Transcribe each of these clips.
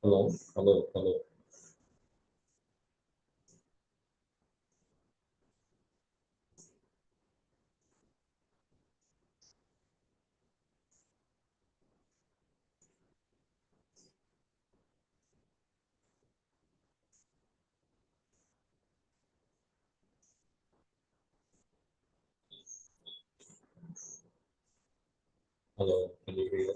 Hello, hello, hello, hello. Can you hear?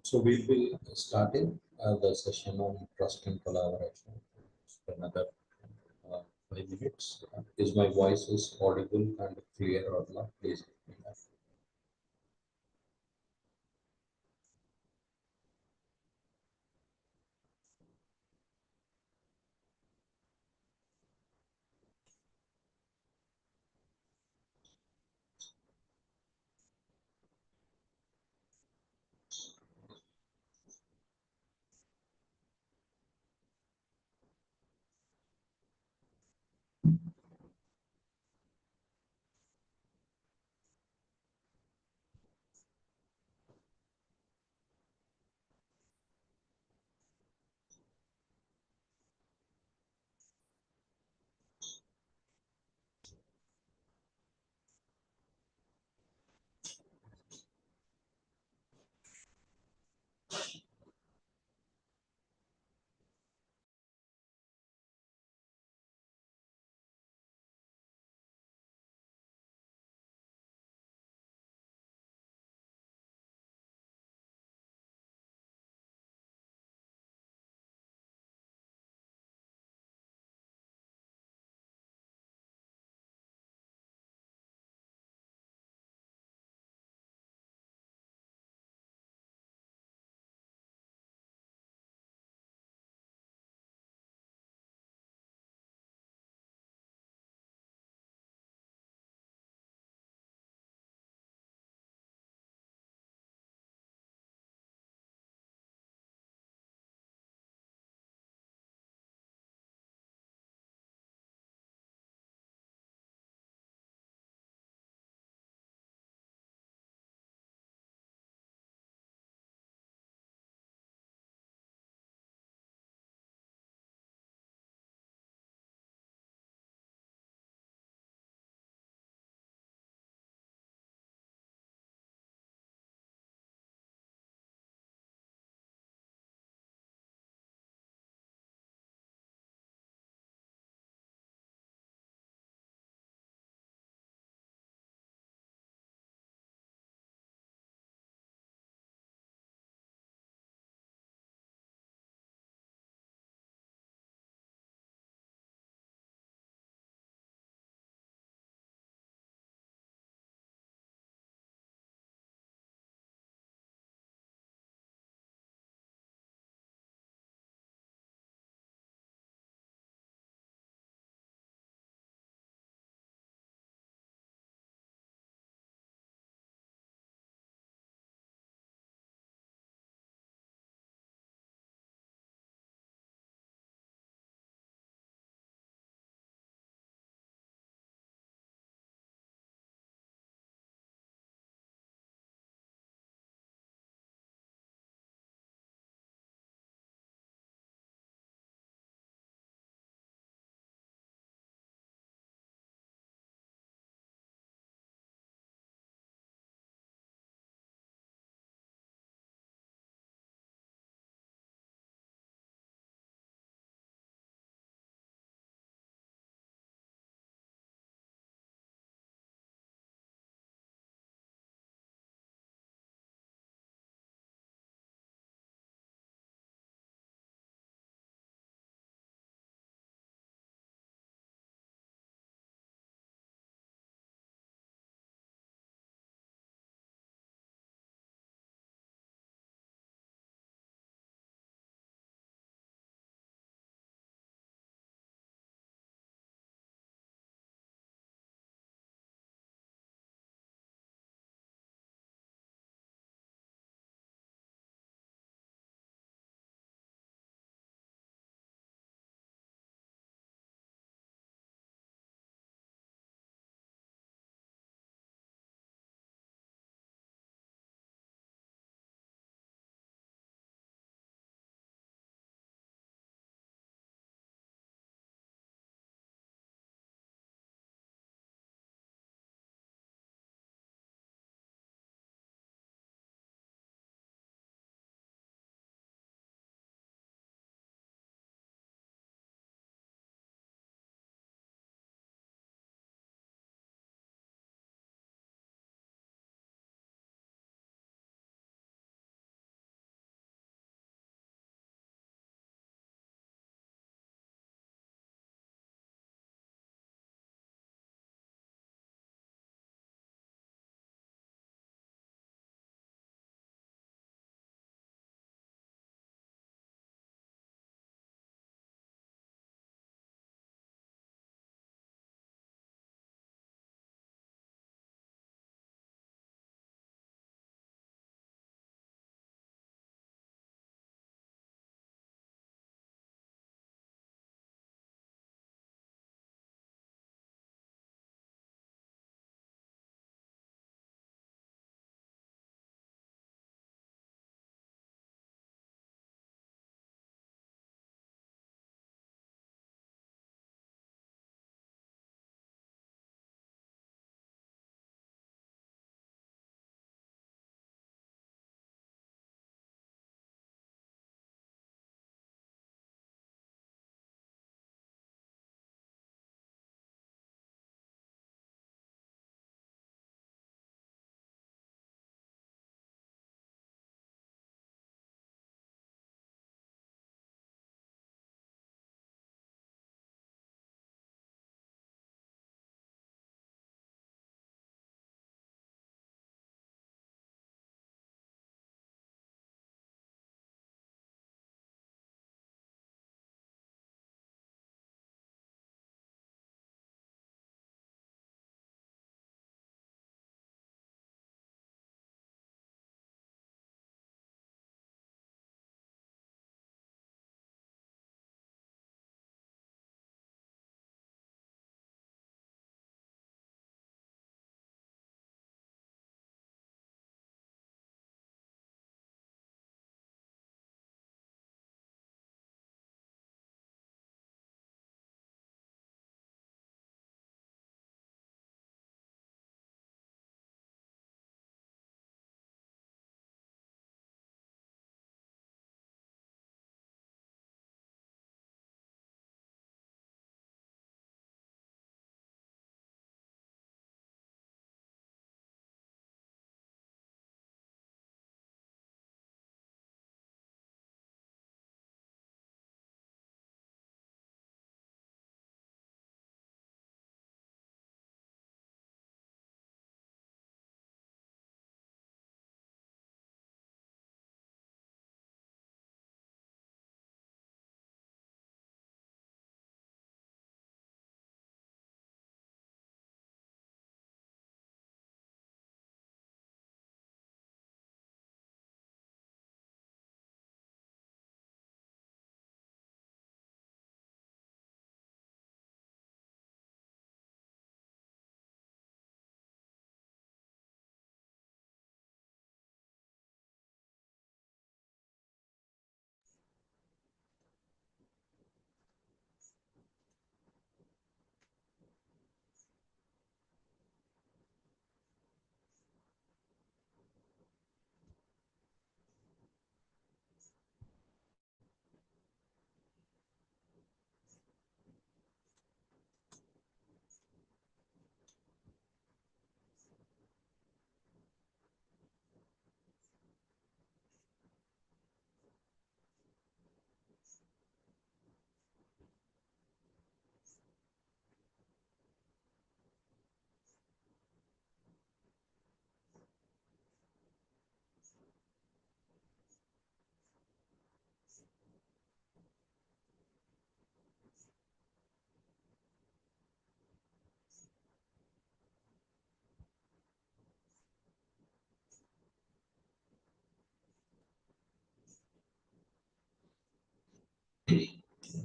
So we will starting the session on trust and collaboration for another 5 minutes. Is my voice is audible and clear or not? Please let me know.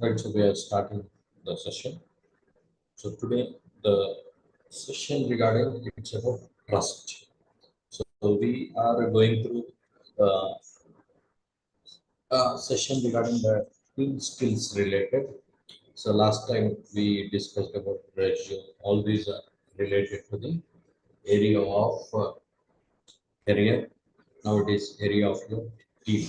Right, so we are starting the session. So today the session regarding it's about trust. So we are going through uh, a session regarding the team skills related. So last time we discussed about ratio. All these are related to the area of career. Now it is area of your team.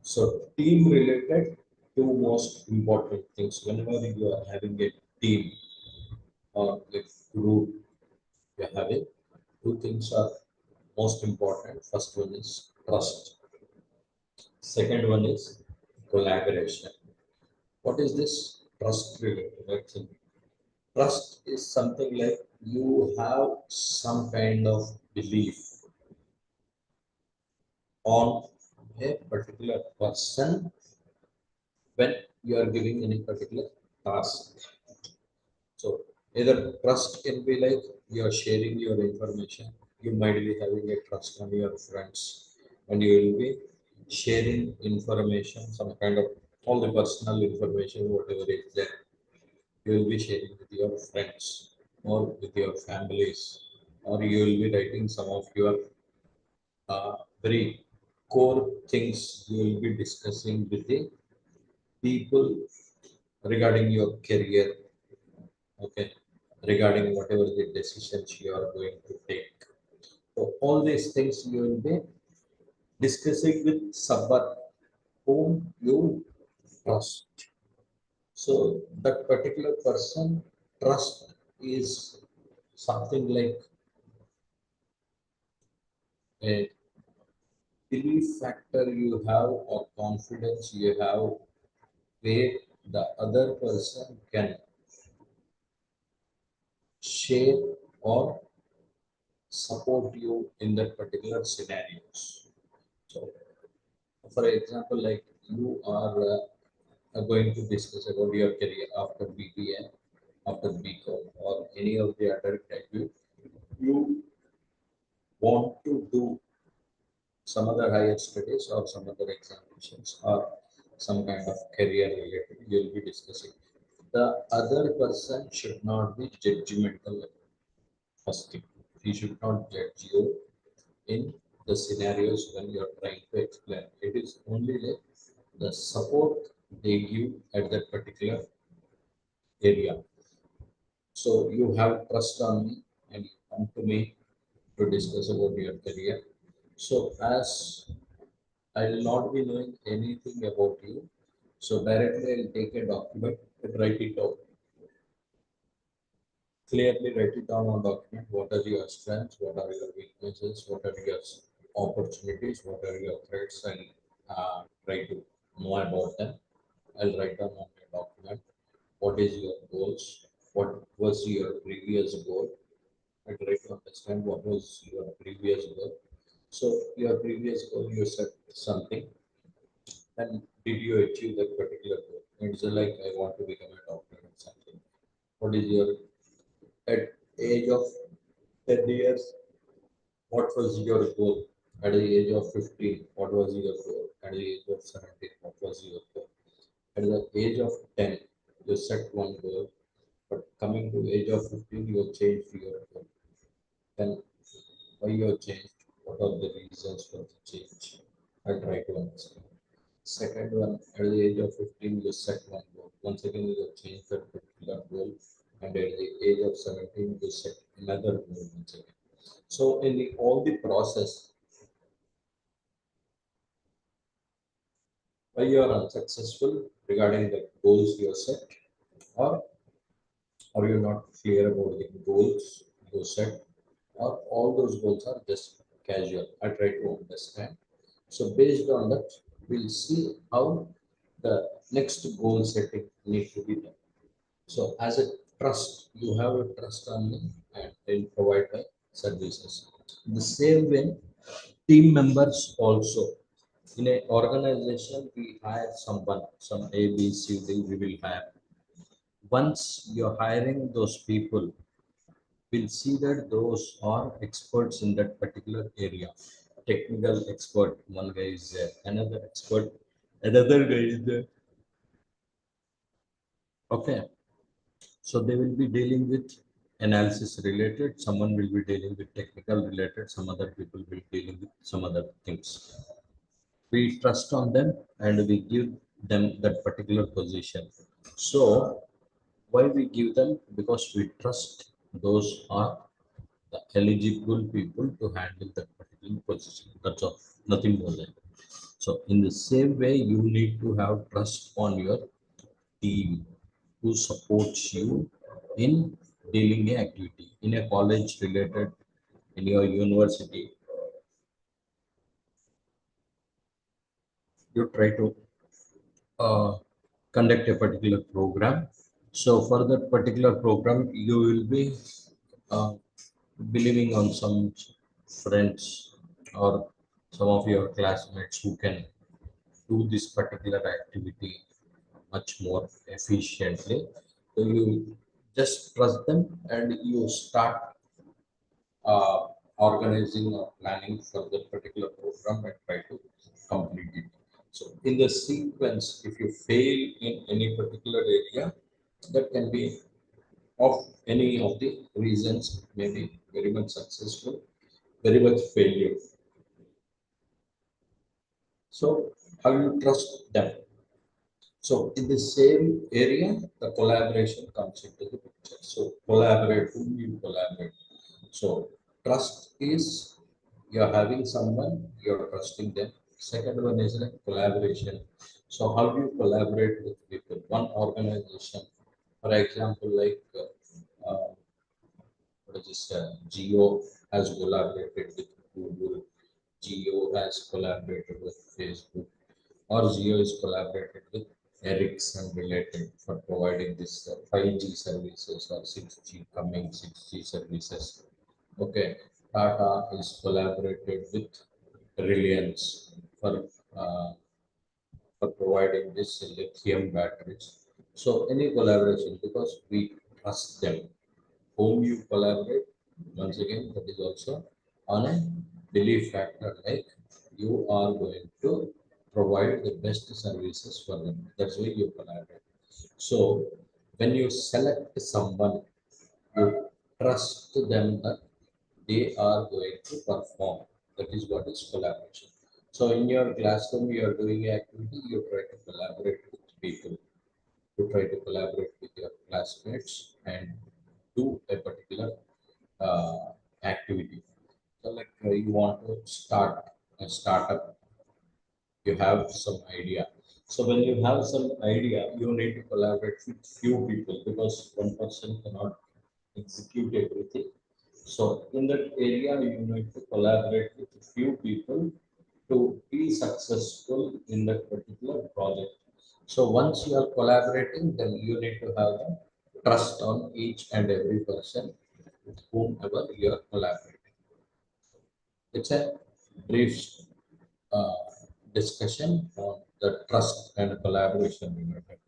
So team related two most important things. Whenever you are having a team or a group, you are having two things are most important. First one is trust. Second one is collaboration. What is this trust related? Actually, trust is something like you have some kind of belief on a particular person when you are giving any particular task. So either trust can be like you are sharing your information. You might be having a trust on your friends, and you will be sharing information, some kind of all the personal information, whatever is there. You will be sharing with your friends or with your families, or you will be writing some of your very core things you will be discussing with the people regarding your career, okay, regarding whatever the decisions you are going to take. So all these things you will be discussing with someone whom you trust. So that particular person trust is something like a belief factor you have or confidence you have where the other person can share or support you in that particular scenarios. So, for example, like you are going to discuss about your career after BPA, after BCom, or any of the other graduate, you want to do some other higher studies or some other examinations or some kind of career related, you'll be discussing. The other person should not be judgmental. First thing, he should not judge you in the scenarios when you're trying to explain. It is only like the support they give at that particular area. So you have trust on me and you come to me to discuss about your career. So as I will not be knowing anything about you, so directly I'll take a document and write it down. Clearly write it down on document. What are your strengths? What are your weaknesses? What are your opportunities? What are your threats? And try to know about them. I'll write down on my document. What is your goals? What was your previous goal? I try to understand what was your previous goal. So your previous goal, you set something, and did you achieve that particular goal? It's like I want to become a doctor or something. What is your at age of 10 years? What was your goal? At the age of 15, what was your goal? At the age of 17, what was your goal? At the age of 10, you set one goal, but coming to age of 15, you changed your goal. Then why you have changed? What are the reasons for the change? I try to understand. Second one, at the age of 15, you set one goal. Once again, you have changed that particular goal. And at the age of 17, you set another goal once again. So in the all the process, why you are unsuccessful regarding the goals you have set, or are you not clear about the goals you set, or all those goals are just casual? I try to understand. So based on that, we'll see how the next goal setting need to be done. So as a trust, you have a trust on me and I'll provide my services. The same way, team members also. In an organization, we hire someone, some A, B, C, D, we will hire. Once you're hiring those people, we'll see that those are experts in that particular area. Technical expert, one guy is there, another expert, another guy is there. Okay, so they will be dealing with analysis related, someone will be dealing with technical related, some other people will be dealing with some other things. We trust on them and we give them that particular position. So why we give them? Because we trust those are the eligible people to handle that particular position. That's all, nothing more than. So in the same way, you need to have trust on your team who supports you in dealing a activity in a college related, in your university. You try to uh, conduct a particular program. So for that particular program, you will be uh, believing on some friends or some of your classmates who can do this particular activity much more efficiently. So you just trust them and you start uh, organizing or planning for that particular program and try to complete it. So in the sequence, if you fail in any particular area, that can be of any of the reasons, maybe very much successful, very much failure. So how you trust them? So in the same area, the collaboration comes into the picture. So collaborate, whom you collaborate. So trust is you're having someone, you're trusting them. Second one is like collaboration. So how do you collaborate with people? One organization, for example, like what is this? Geo has collaborated with Google. Geo has collaborated with Facebook, or Geo is collaborated with Ericsson related for providing this 5G services or 6G coming 6G services. Okay, Tata is collaborated with Reliance for providing this lithium batteries. So any collaboration, because we trust them, whom you collaborate, once again, that is also on a belief factor, like you are going to provide the best services for them. That's why you collaborate. So when you select someone, you trust them that they are going to perform. That is what is collaboration. So in your classroom, you are doing an activity, you try to collaborate with people, to try to collaborate with your classmates and do a particular uh, activity. So, like you want to start a startup, you have some idea. So, when you have some idea, you need to collaborate with few people because one person cannot execute everything. So, in that area, you need to collaborate with few people to be successful in that particular project. So once you are collaborating, then you need to have the trust on each and every person with whomever you are collaborating. It's a brief uh, discussion on the trust and collaboration related.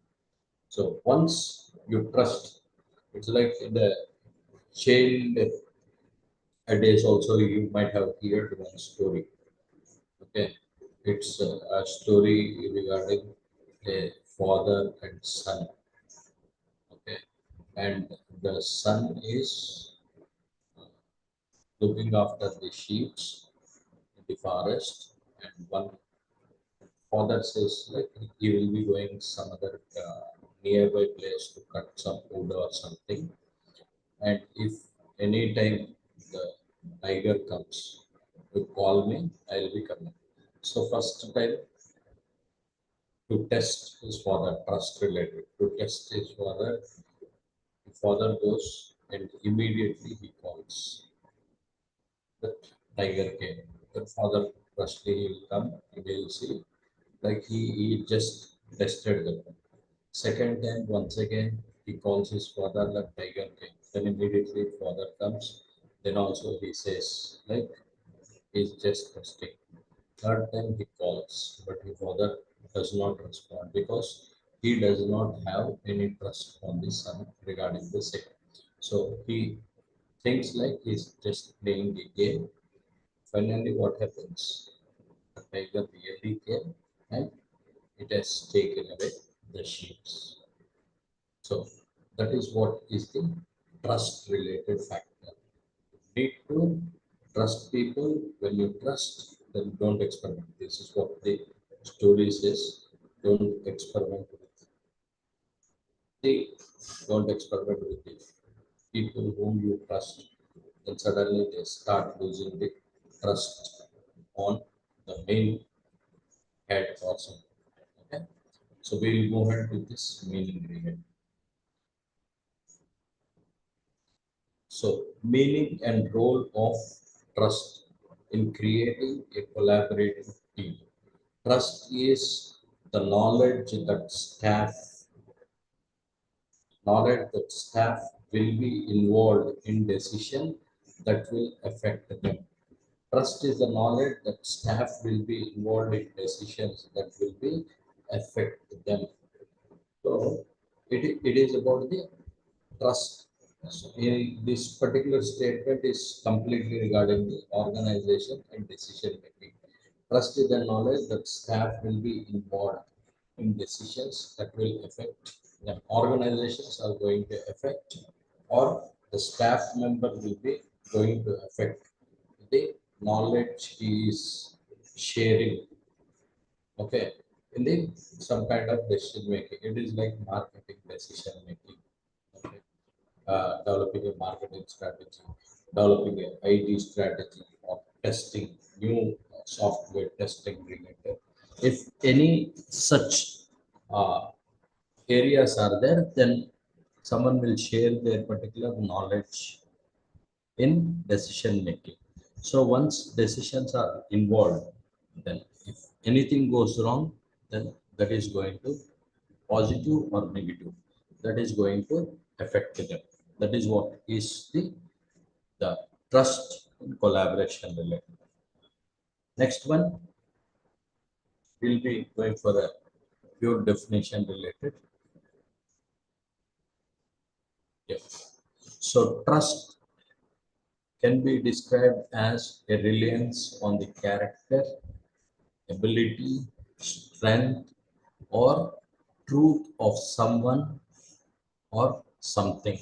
So once you trust, it's like in the child days also you might have heard one story. Okay, it's a story regarding a father and son. Okay, and the son is looking after the sheep in the forest, and one father says like he will be going some other nearby place to cut some wood or something, and if any time the tiger comes, to call me, I'll be coming. So first time to test his father, trust related, to test his father, the father goes and immediately he calls. That tiger came. The father firstly he will come and he will see like he just tested them. Second time once again he calls his father, like tiger came. Then immediately father comes. Then also he says like he's just testing. Third time he calls, but his father does not respond because he does not have any trust on the son regarding the same. So he thinks like he's just playing the game. Finally, what happens? The tiger really came and it has taken away the sheep. So That is what is the trust related factor. You need to trust people. When you trust, then don't experiment. This is what the story says. Don't experiment with the don't experiment with the people whom you trust. Then suddenly they start losing the trust on the main head or something. Okay. So we'll go ahead with this meaning related. So, meaning and role of trust in creating a collaborative team. Trust is the knowledge that staff will be involved in decision that will affect them. Trust is the knowledge that staff will be involved in decisions that will be affect them. So it is about the trust. So this particular statement is completely regarding the organization and decision making. Trust is the knowledge that staff will be involved in decisions that will affect them. Organizations are going to affect, or the staff member will be going to affect the knowledge he is sharing. Okay, in the some kind of decision making. It is like marketing decision making. Okay, developing a marketing strategy, developing an IT strategy, or testing new software testing related. If any such uh, areas are there, then someone will share their particular knowledge in decision making. So once decisions are involved, then if anything goes wrong, then that is going to positive or negative. That is going to affect them. That is what is the trust and collaboration related. Next one will be going for a pure definition related. Yes. So trust can be described as a reliance on the character, ability, strength, or truth of someone or something.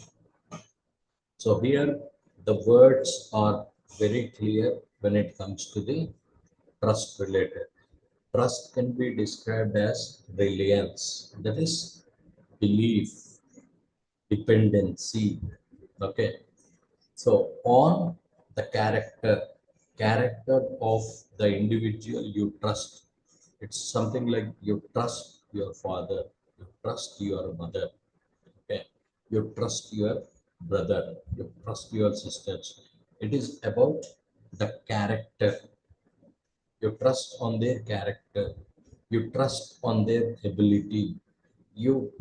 So here the words are very clear when it comes to the trust related. Trust can be described as reliance, that is belief, dependency. Okay. So on the character of the individual you trust. It's something like you trust your father, you trust your mother, okay? You trust your brother, you trust your sisters. It is about the character. You trust on their character. You trust on their ability. You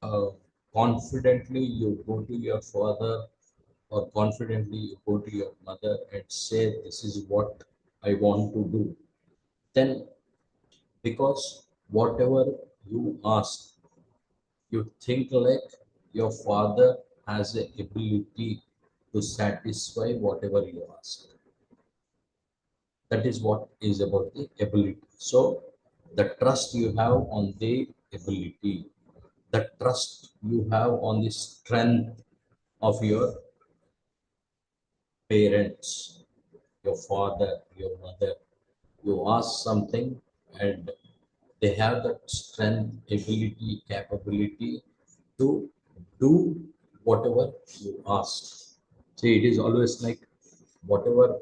uh, confidently you go to your father or confidently you go to your mother and say, this is what I want to do. Then, because whatever you ask, you think like your father has the ability to satisfy whatever you ask. That is what is about the ability. So, the trust you have on the ability, the trust you have on the strength of your parents, your father, your mother, you ask something and they have that strength, ability, capability to do whatever you ask. See, it is always like whatever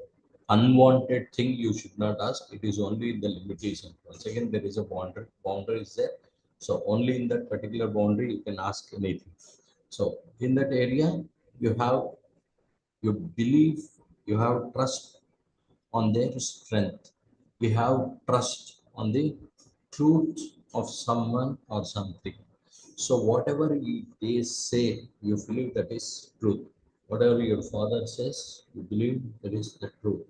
unwanted thing you should not ask, it is only the limitation. Once again, there is a boundary. Boundary is there. So only in that particular boundary you can ask anything. So in that area, you have you believe, you have trust on their strength. We have trust on the truth of someone or something. So whatever they say, you believe that is truth. Whatever your father says, you believe that is the truth.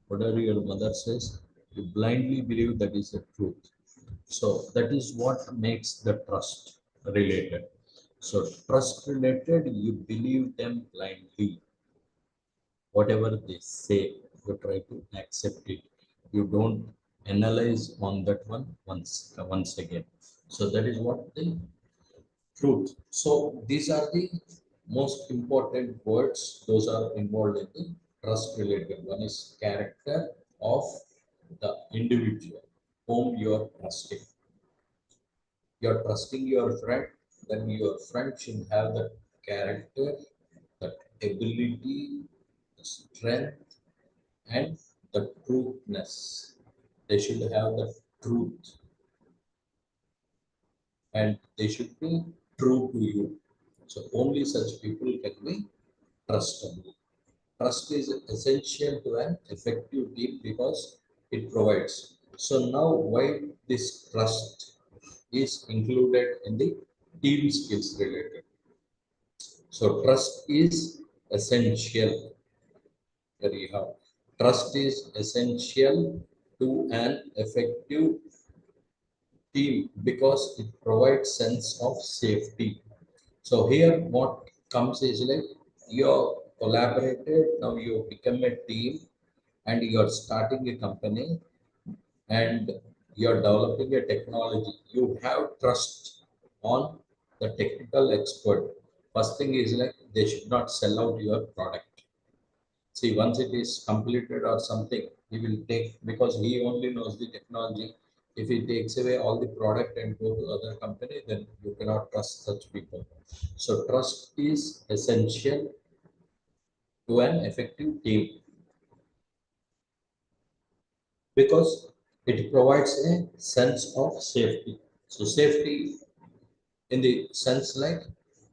Whatever your mother says, you blindly believe that is the truth. So that is what makes the trust related. So trust related, you believe them blindly. Whatever they say, you try to accept it. You don't analyze on that one once again. So that is what the truth. So these are the most important words. Those are involved in the trust related. One is character of the individual whom you are trusting. You're trusting your friend, then your friend should have the character, the ability, the strength, and the truthness. They should have the truth and they should be true to you. So only such people can be trustable. Trust is essential to an effective team because it provides. So now why this trust is included in the team skills related. So trust is essential. There you have. Trust is essential to an effective team because it provides sense of safety. So here what comes is like you're collaborated, now you become a team and you're starting a company and you're developing a technology. You have trust on the technical expert. First thing is like they should not sell out your product. See, once it is completed or something, he will take because he only knows the technology. If he takes away all the product and go to other company, then you cannot trust such people. So trust is essential to an effective team because it provides a sense of safety. So safety in the sense like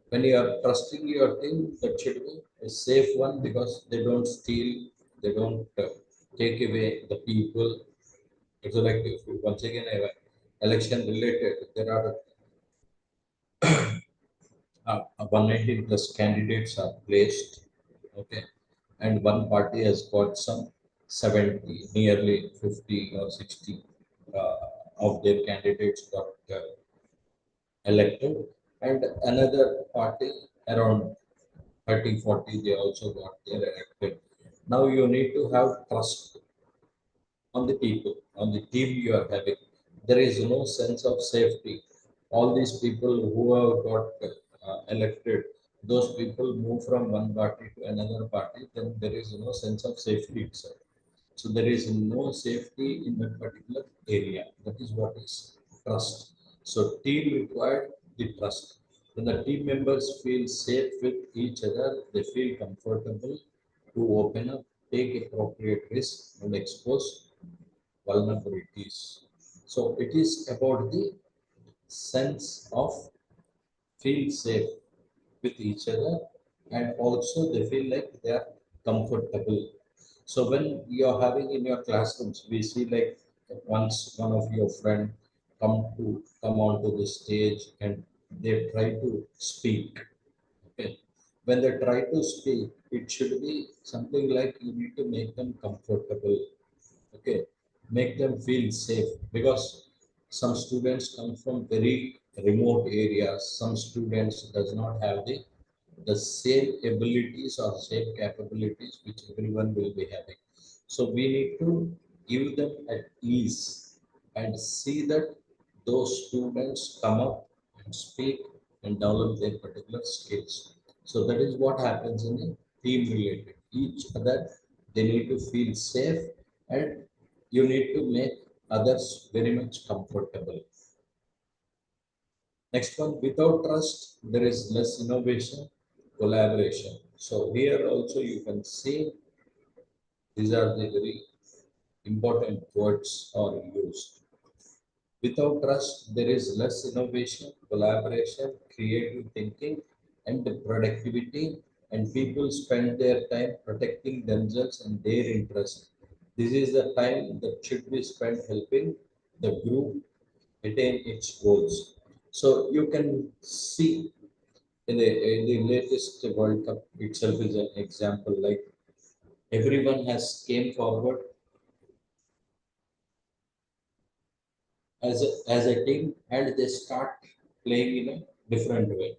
when you are trusting your team, that should be a safe one because they don't steal, they don't take away the people. It's like if once again election related, there are 119 plus candidates are placed, okay, and one party has got some 70, nearly 50 or 60 uh, of their candidates got elected, and another party around 30, 40, they also got their elected. Now you need to have trust on the people, on the team you are having. There is no sense of safety. All these people who have got elected, those people move from one party to another party, then there is no sense of safety itself. So there is no safety in that particular area. That is what is trust. So team required the trust. When the team members feel safe with each other, they feel comfortable to open up, take appropriate risk, and expose vulnerabilities. So it is about the sense of feel safe with each other and also they feel like they are comfortable. So when you are having in your classrooms, we see like once one of your friend come onto the stage and they try to speak. Okay. When they try to speak, it should be something like you need to make them comfortable. Okay, make them feel safe because some students come from very remote areas. Some students does not have the same abilities or same capabilities which everyone will be having. So we need to give them at ease and see that those students come up and speak and develop their particular skills. So that is what happens in a team related. Each other they need to feel safe and you need to make others very much comfortable. Next one, without trust, there is less innovation, collaboration. So here also you can see these are the very important words are used. Without trust, there is less innovation, collaboration, creative thinking, and productivity, and people spend their time protecting themselves and their interest. This is the time that should be spent helping the group attain its goals. So you can see in the latest World Cup itself is an example. Like everyone has came forward as a team and they start playing in a different way.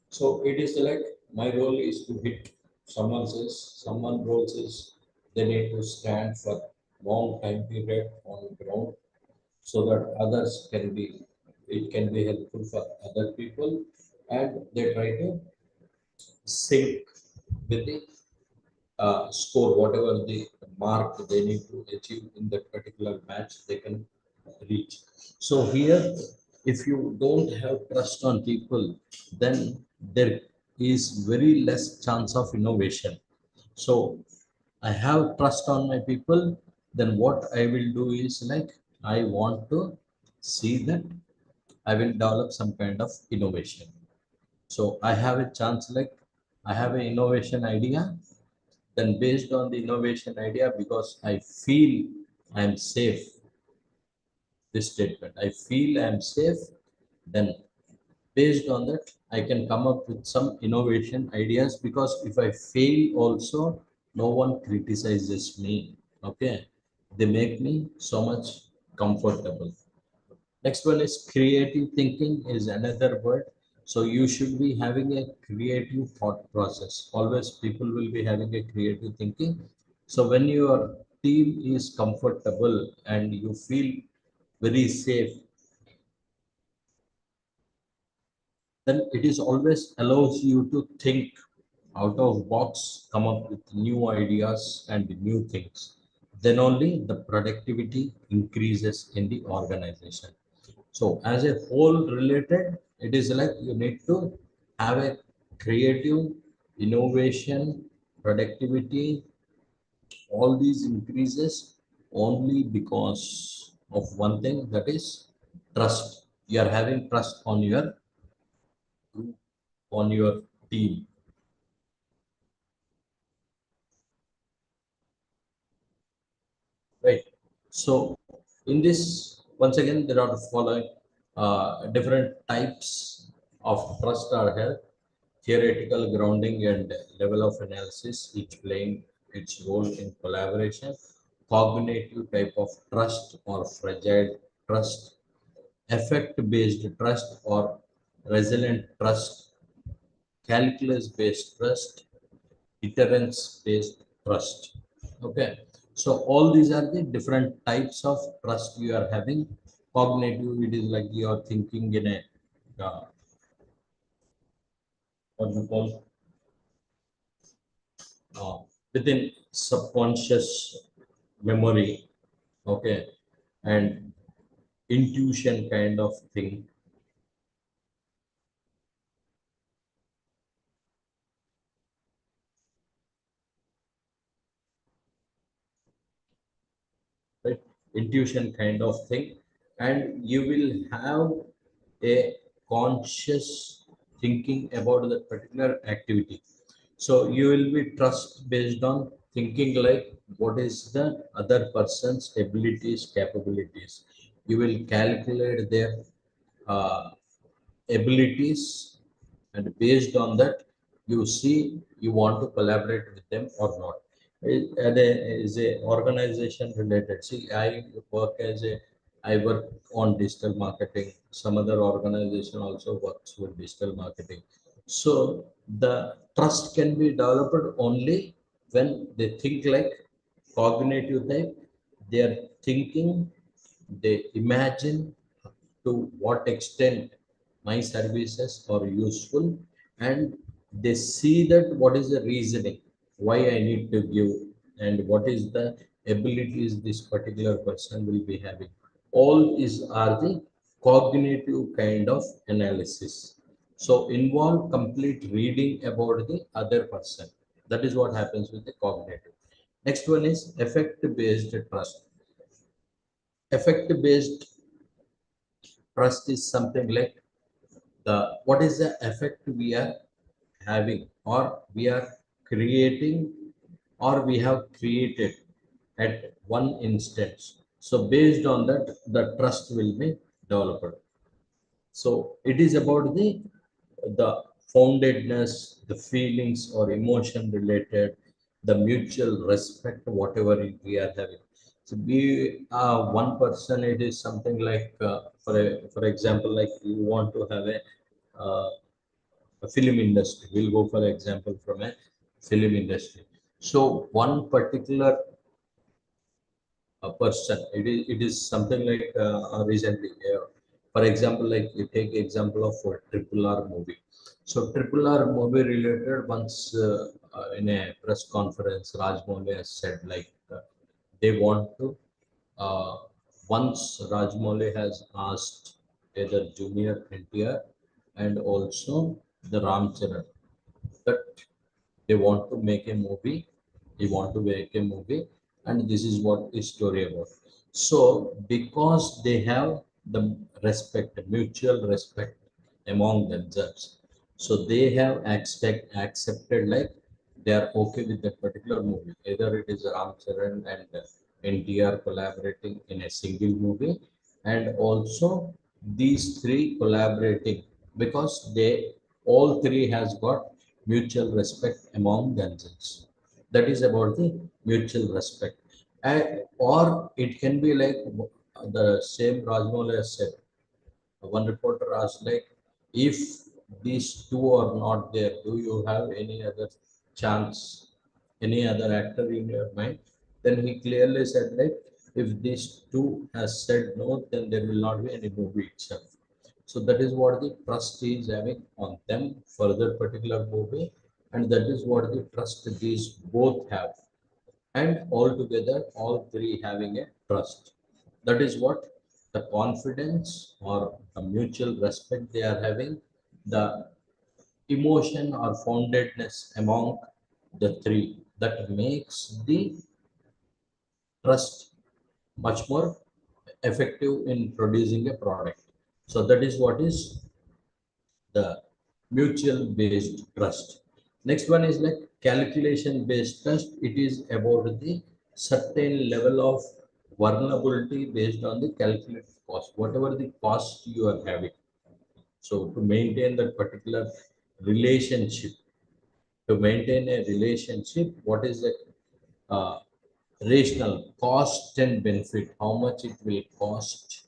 So it is like my role is to hit. Someone says someone role says they need to stand for long time period on ground so that others can be it can be helpful for other people and they try to sync with the score, whatever the mark they need to achieve in that particular match, they can reach. So here, if you don't have trust on people, then there is very less chance of innovation. So I have trust on my people, then what I will do is like I want to see that I will develop some kind of innovation. So I have a chance like I have an innovation idea, then based on the innovation idea, because I feel I'm safe, this statement, I feel I'm safe, then based on that, I can come up with some innovation ideas because if I fail also, no one criticizes me. Okay. They make me so much comfortable. Next one is creative thinking is another word. So you should be having a creative thought process. Always people will be having a creative thinking. So when your team is comfortable and you feel very safe, then it is always allows you to think out of box, come up with new ideas and new things. Then only the productivity increases in the organization. So as a whole related, it is like you need to have a creative innovation, productivity, all these increases only because of one thing, that is trust. You are having trust on your group, on your team, right? So in this, once again, there are the following different types of trust are held: theoretical grounding and level of analysis, each playing its role in collaboration; cognitive type of trust or fragile trust; effect based trust or resilient trust; calculus based trust; deterrence based trust. Okay. So all these are the different types of trust you are having. Cognitive, it is like you are thinking in a what we call uh, within subconscious memory. Okay. And intuition kind of thing, right? Intuition kind of thing, and you will have a conscious thinking about that particular activity. So you will be trust based on thinking like what is the other person's abilities, capabilities. You will calculate their uh, abilities, and based on that you see you want to collaborate with them or not. Is a organization related. See, I work on digital marketing. Some other organization also works with digital marketing. So the trust can be developed only when they think like cognitive type. They are thinking, they imagine to what extent my services are useful, and they see that what is the reasoning why I need to give, and what is the abilities this particular person will be having. All these are the cognitive kind of analysis. So involve complete reading about the other person. That is what happens with the cognitive. Next one is effect based trust. Effect based trust is something like the what is the effect we are having, or we are creating, or we have created at one instance. So based on that, the trust will be developed. So it is about the foundedness, the feelings or emotion related, the mutual respect, whatever we are having. So be one person, it is something like for example, like you want to have uh, a film industry. We'll go for example from a film industry. So one particular person, it is something like recently. For example, like you take example of a triple R movie. So triple R movie related once in a press conference, Rajmouli has said like they want to uh, once Rajmouli has asked either Junior NTR and also the Ram Charan that they want to make a movie, they want to make a movie, and this is what is story about. So because they have the respect, mutual respect among themselves, so they have accepted like they are okay with that particular movie, either it is Ram Charan and NTR collaborating in a single movie, and also these three collaborating because they all three has got mutual respect among themselves. That is about the mutual respect. And, or it can be like the same Rajmouli has said. One reporter asked, like, if these two are not there, do you have any other chance, any other actor in your mind? Then he clearly said, like, if these two has said no, then there will not be any movie itself. So that is what the trust is having on them for that particular movie, and that is what the trust these both have, and altogether all three having a trust. That is what the confidence or the mutual respect they are having, the emotion or foundedness among the three that makes the trust much more effective in producing a product. So that is what is the mutual based trust. Next one is like calculation based trust. It is about the certain level of vulnerability based on the calculated cost, whatever the cost you are having. So to maintain that particular relationship, to maintain a relationship, what is the uh, rational cost and benefit, how much it will cost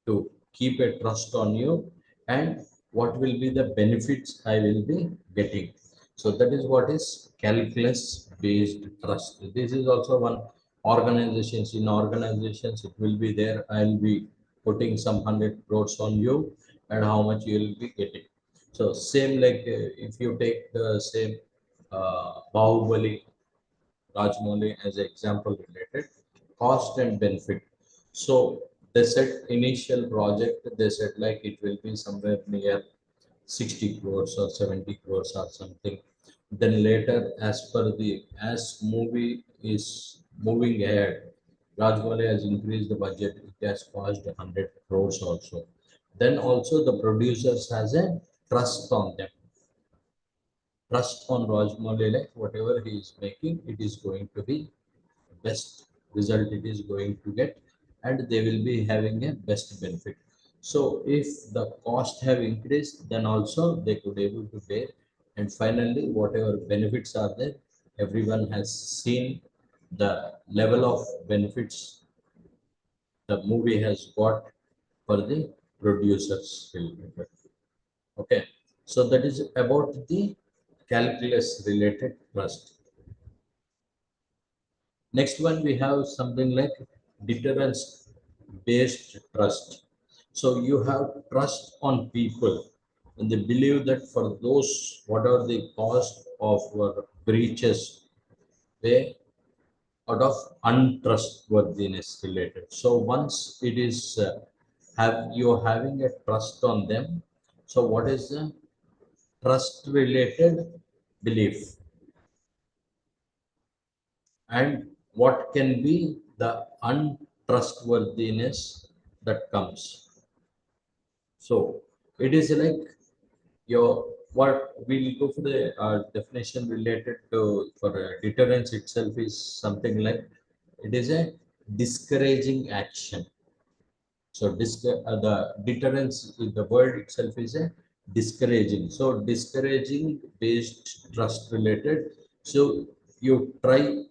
to keep a trust on you, and what will be the benefits I will be getting. So that is what is calculus based trust. This is also one organizations. In organizations, it will be there. I'll be putting some 100 crores on you, and how much you will be getting. So same like if you take the same Bahubali Rajmouli as an example related cost and benefit. So they said initial project, they said like it will be somewhere near 60 crores or 70 crores or something. Then later, as per the as movie is moving ahead, Rajmouli has increased the budget. It has cost 100 crores also. Then also the producers has a trust on them, trust on Rajmouli, like whatever he is making, it is going to be best result it is going to get, and they will be having a best benefit. So if the cost have increased, then also they could able to bear, and finally whatever benefits are there, everyone has seen the level of benefits the movie has got for the producers film. Okay, so that is about the calculus related trust. Next one, we have something like deterrence based trust. So you have trust on people, and they believe that for those, whatever the cost of breaches, they out of untrustworthiness related. So once it is have you having a trust on them, so what is the trust related belief, and what can be the untrustworthiness that comes. So it is like your what we'll go for the definition related to for deterrence itself is something like it is a discouraging action. So the deterrence, the word itself is a discouraging. So discouraging based trust related. So you try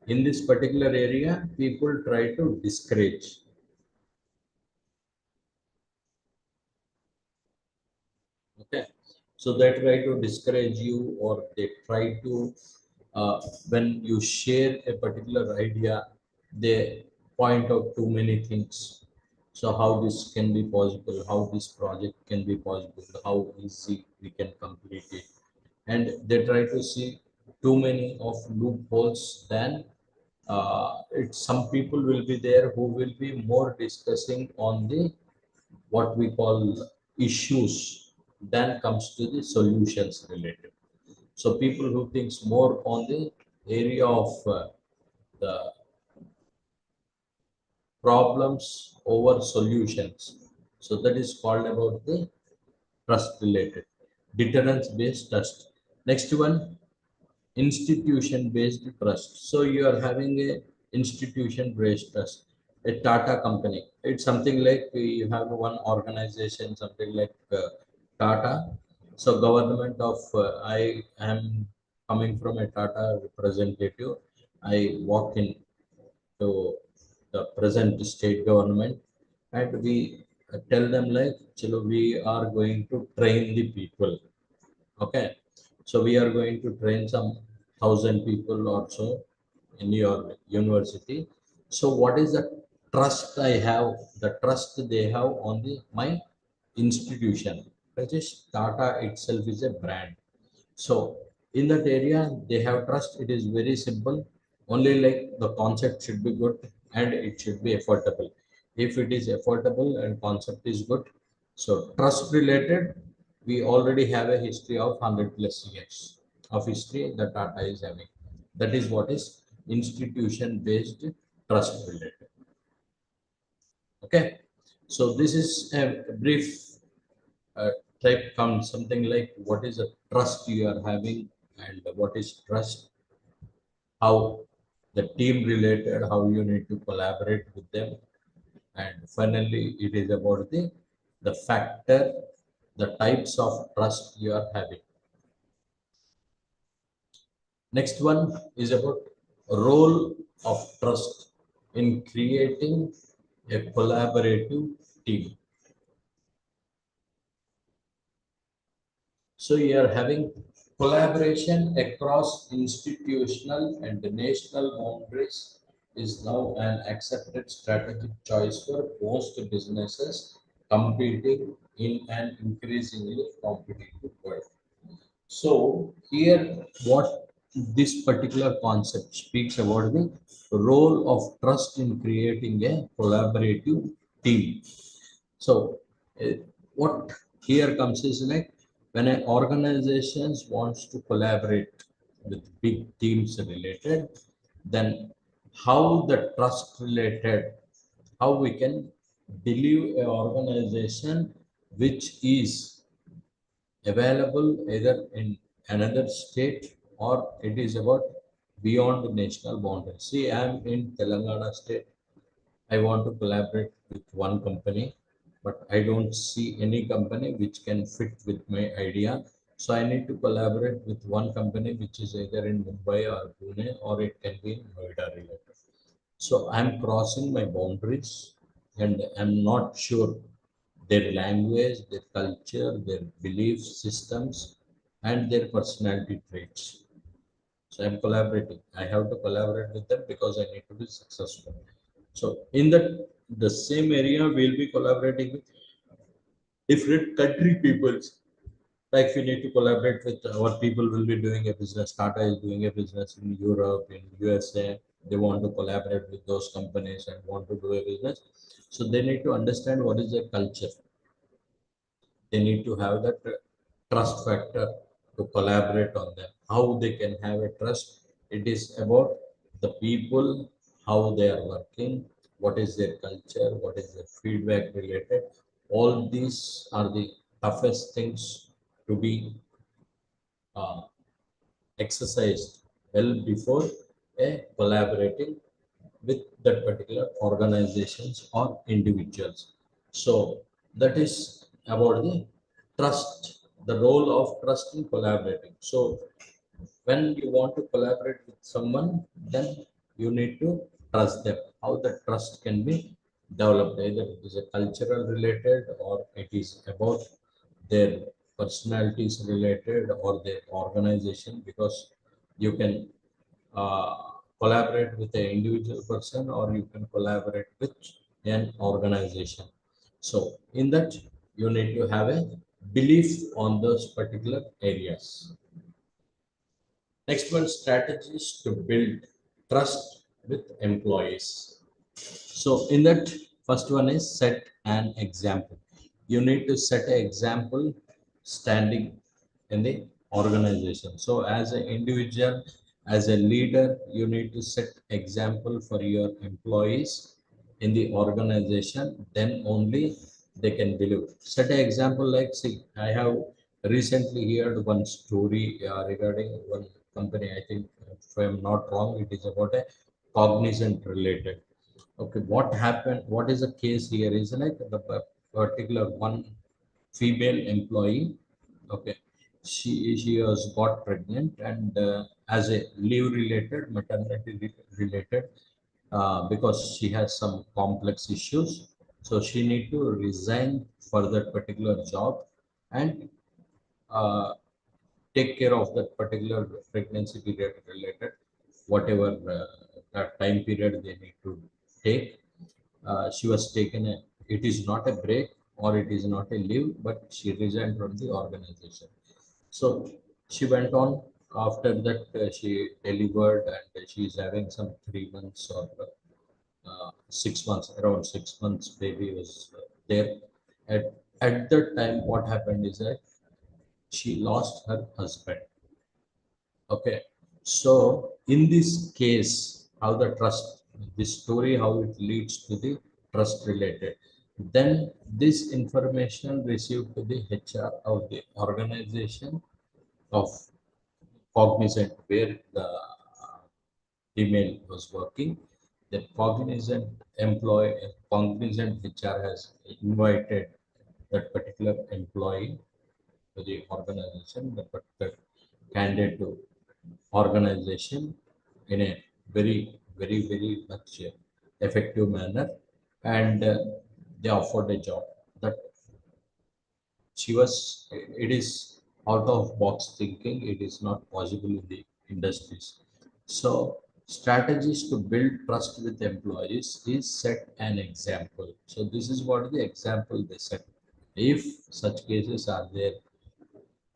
in this particular area, people try to discourage. Okay. So they try to discourage you, or they try to when you share a particular idea, they point out too many things. So how this can be possible, how this project can be possible, how easy we can complete it. And they try to see too many of loopholes than some people will be there who will be more discussing on the what we call issues than comes to the solutions related. So people who thinks more on the area of the problems over solutions. So that is called about the trust related, deterrence based trust. Next one, institution based trust. So you are having a institution based trust, a Tata company. It's something like you have one organization, something like Tata. So government of I am coming from a Tata representative. I walk in to the present state government, and we tell them like, "Chalo, we are going to train the people." Okay, so we are going to train some 1,000 people or so in your university. So what is the trust I have, the trust they have on the my institution, which is Tata itself is a brand. So in that area, they have trust. It is very simple. Only like the concept should be good and it should be affordable. If it is affordable and concept is good, so trust related, we already have a history of 100 plus years of history that Tata is having. That is what is institution based trust related. Okay. So this is a brief uh, type comes something like what is a trust you are having and what is trust, how the team related, how you need to collaborate with them, and finally it is about the factor, the types of trust you are having. Next one is about role of trust in creating a collaborative team. So you are having collaboration across institutional and national boundaries is now an accepted strategic choice for most businesses competing in an increasingly competitive world. So here what this particular concept speaks about the role of trust in creating a collaborative team. So, uh, what here comes is like when an organizations wants to collaborate with big teams related, then how the trust related, how we can believe a organization which is available either in another state or it is about beyond the national boundaries. See, I am in Telangana state. I want to collaborate with one company, but I don't see any company which can fit with my idea. So I need to collaborate with one company which is either in Mumbai or Pune or it can be in Noida related. So I'm crossing my boundaries and I'm not sure their language, their culture, their belief systems, and their personality traits. So I'm collaborating. I have to collaborate with them because I need to be successful. So in the same area, we'll be collaborating with different country peoples. Like we need to collaborate with our people will be doing a business. Tata is doing a business in Europe, in USA. They want to collaborate with those companies and want to do a business. So they need to understand what is their culture. They need to have that trust factor to collaborate on them. How they can have a trust, it is about the people, how they are working, what is their culture, what is their feedback related. All these are the toughest things to be uh, exercised well before a collaborating with that particular organizations or individuals. So that is about the trust, the role of trust in collaborating. So when you want to collaborate with someone, then you need to trust them. How the trust can be developed, either it is a cultural related or it is about their personalities related or their organization, because you can uh, collaborate with an individual person or you can collaborate with an organization. So in that, you need to have a belief on those particular areas. Next one, strategies to build trust with employees. So in that, first one is set an example. You need to set an example standing in the organization. So as an individual, as a leader, you need to set example for your employees in the organization. Then only they can believe. Set an example like, see, I have recently heard one story regarding one company. I think, if I'm not wrong, it is about a cognizant related. Okay, what happened? What is the case here? Is like the particular one female employee. Okay, she was got pregnant, and as a leave related, maternity related, because she has some complex issues, so she need to resign for that particular job and uh, take care of that particular pregnancy period related, whatever that time period they need to take. She was taken a, it is not a break or it is not a leave, but she resigned from the organization. So she went on. After that, she delivered, and she is having some 3 months or 6 months, around 6 months baby was there. At that time, what happened is that she lost her husband. Okay, so in this case, how the trust, this story, how it leads to the trust related. Then this information received to the HR of the organization of Cognizant, where the female was working. The Cognizant HR has invited that particular employee to the organization, the particular candidate to organization in a very much effective manner, and they offered a job that she was. It is out of box thinking. It is not possible in the industries. So strategies to build trust with employees is set an example. So this is what the example they set. If such cases are there,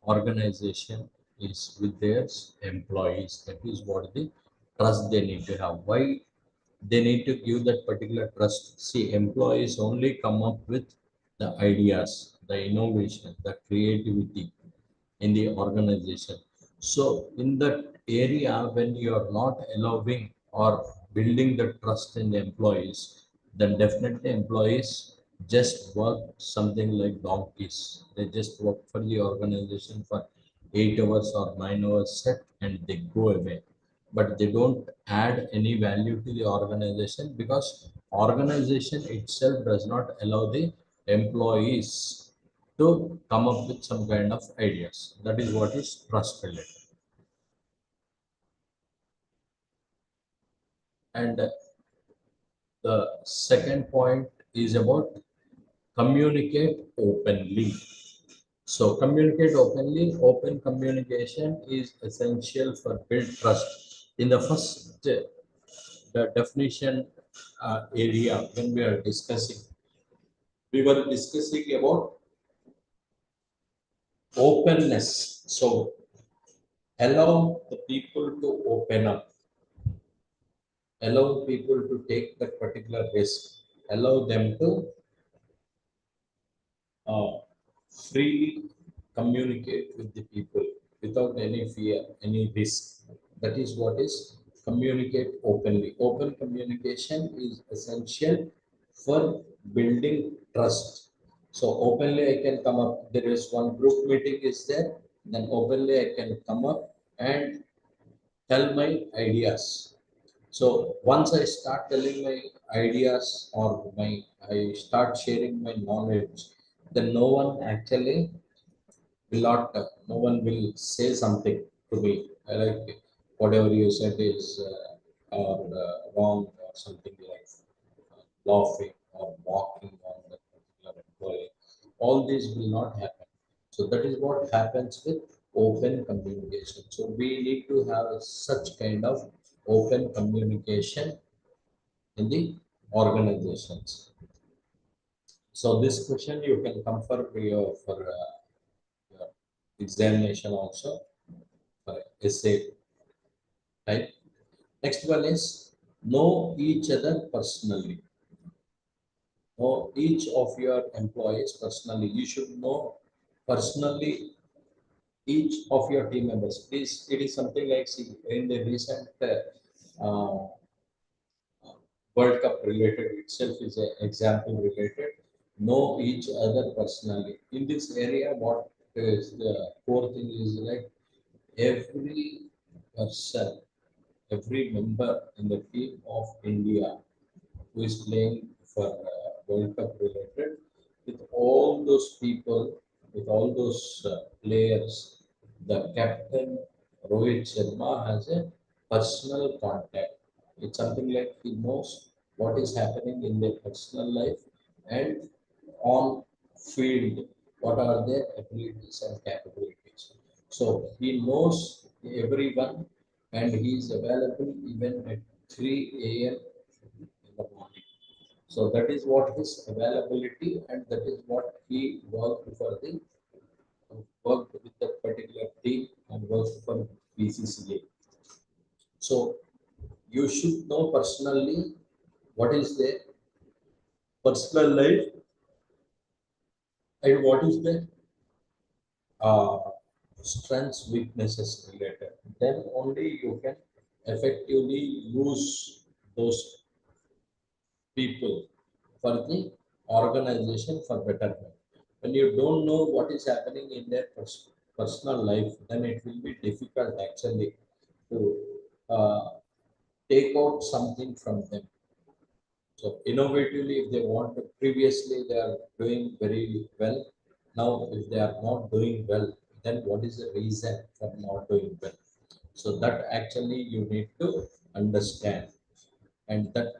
organization is with their employees. That is what the trust they need to have. Why they need to give that particular trust? See, employees only come up with the ideas, the innovation, the creativity in the organization. So in that area, when you are not allowing or building the trust in the employees, then definitely employees just work something like donkeys. They just work for the organization for 8 hours or 9 hours set, and they go away. But they don't add any value to the organization, because organization itself does not allow the employees to come up with some kind of ideas. That is what is trust related. And the second point is about communicate openly. So communicate openly. Open communication is essential for build trust. In the first, the definition area, when we were discussing about openness. So allow the people to open up, allow people to take that particular risk, allow them to uh, freely communicate with the people without any fear, any risk. That is what is communicate openly. Open communication is essential for building trust. So openly I can come up. There is one group meeting is there, then openly I can come up and tell my ideas. So once I start telling my ideas, or I start sharing my knowledge, then no one actually will not, no one will say something to me. I like whatever you said is or wrong, or something like laughing or mocking on that particular employee. All this will not happen. So that is what happens with open communication. So we need to have such kind of open communication in the organizations. So this question you can come for your examination also for essay type. Next one is know each other personally. Know each of your employees personally. You should know personally each of your team members. It is something like, see, in the recent World Cup related itself is an example related. Know each other personally. In this area, what is the core thing is like every person, every member in the team of India who is playing for World Cup related, with all those people, with all those players, the captain Rohit Sharma has a personal contact. It's something like he knows what is happening in their personal life and on field, what are their abilities and capabilities. So he knows everyone and he is available even at 3 a.m. in the morning. So that is what his availability and that is what he worked with that particular team and worked for BCCA. So you should know personally what is their personal life and what is their uh, strengths, weaknesses related. Then only you can effectively use those people for the organization for betterment. When you don't know what is happening in their personal life, then it will be difficult actually to uh, take out something from them. So innovatively, if they want to, previously they are doing very well. Now, if they are not doing well, then what is the reason for not doing well? So that actually you need to understand, and that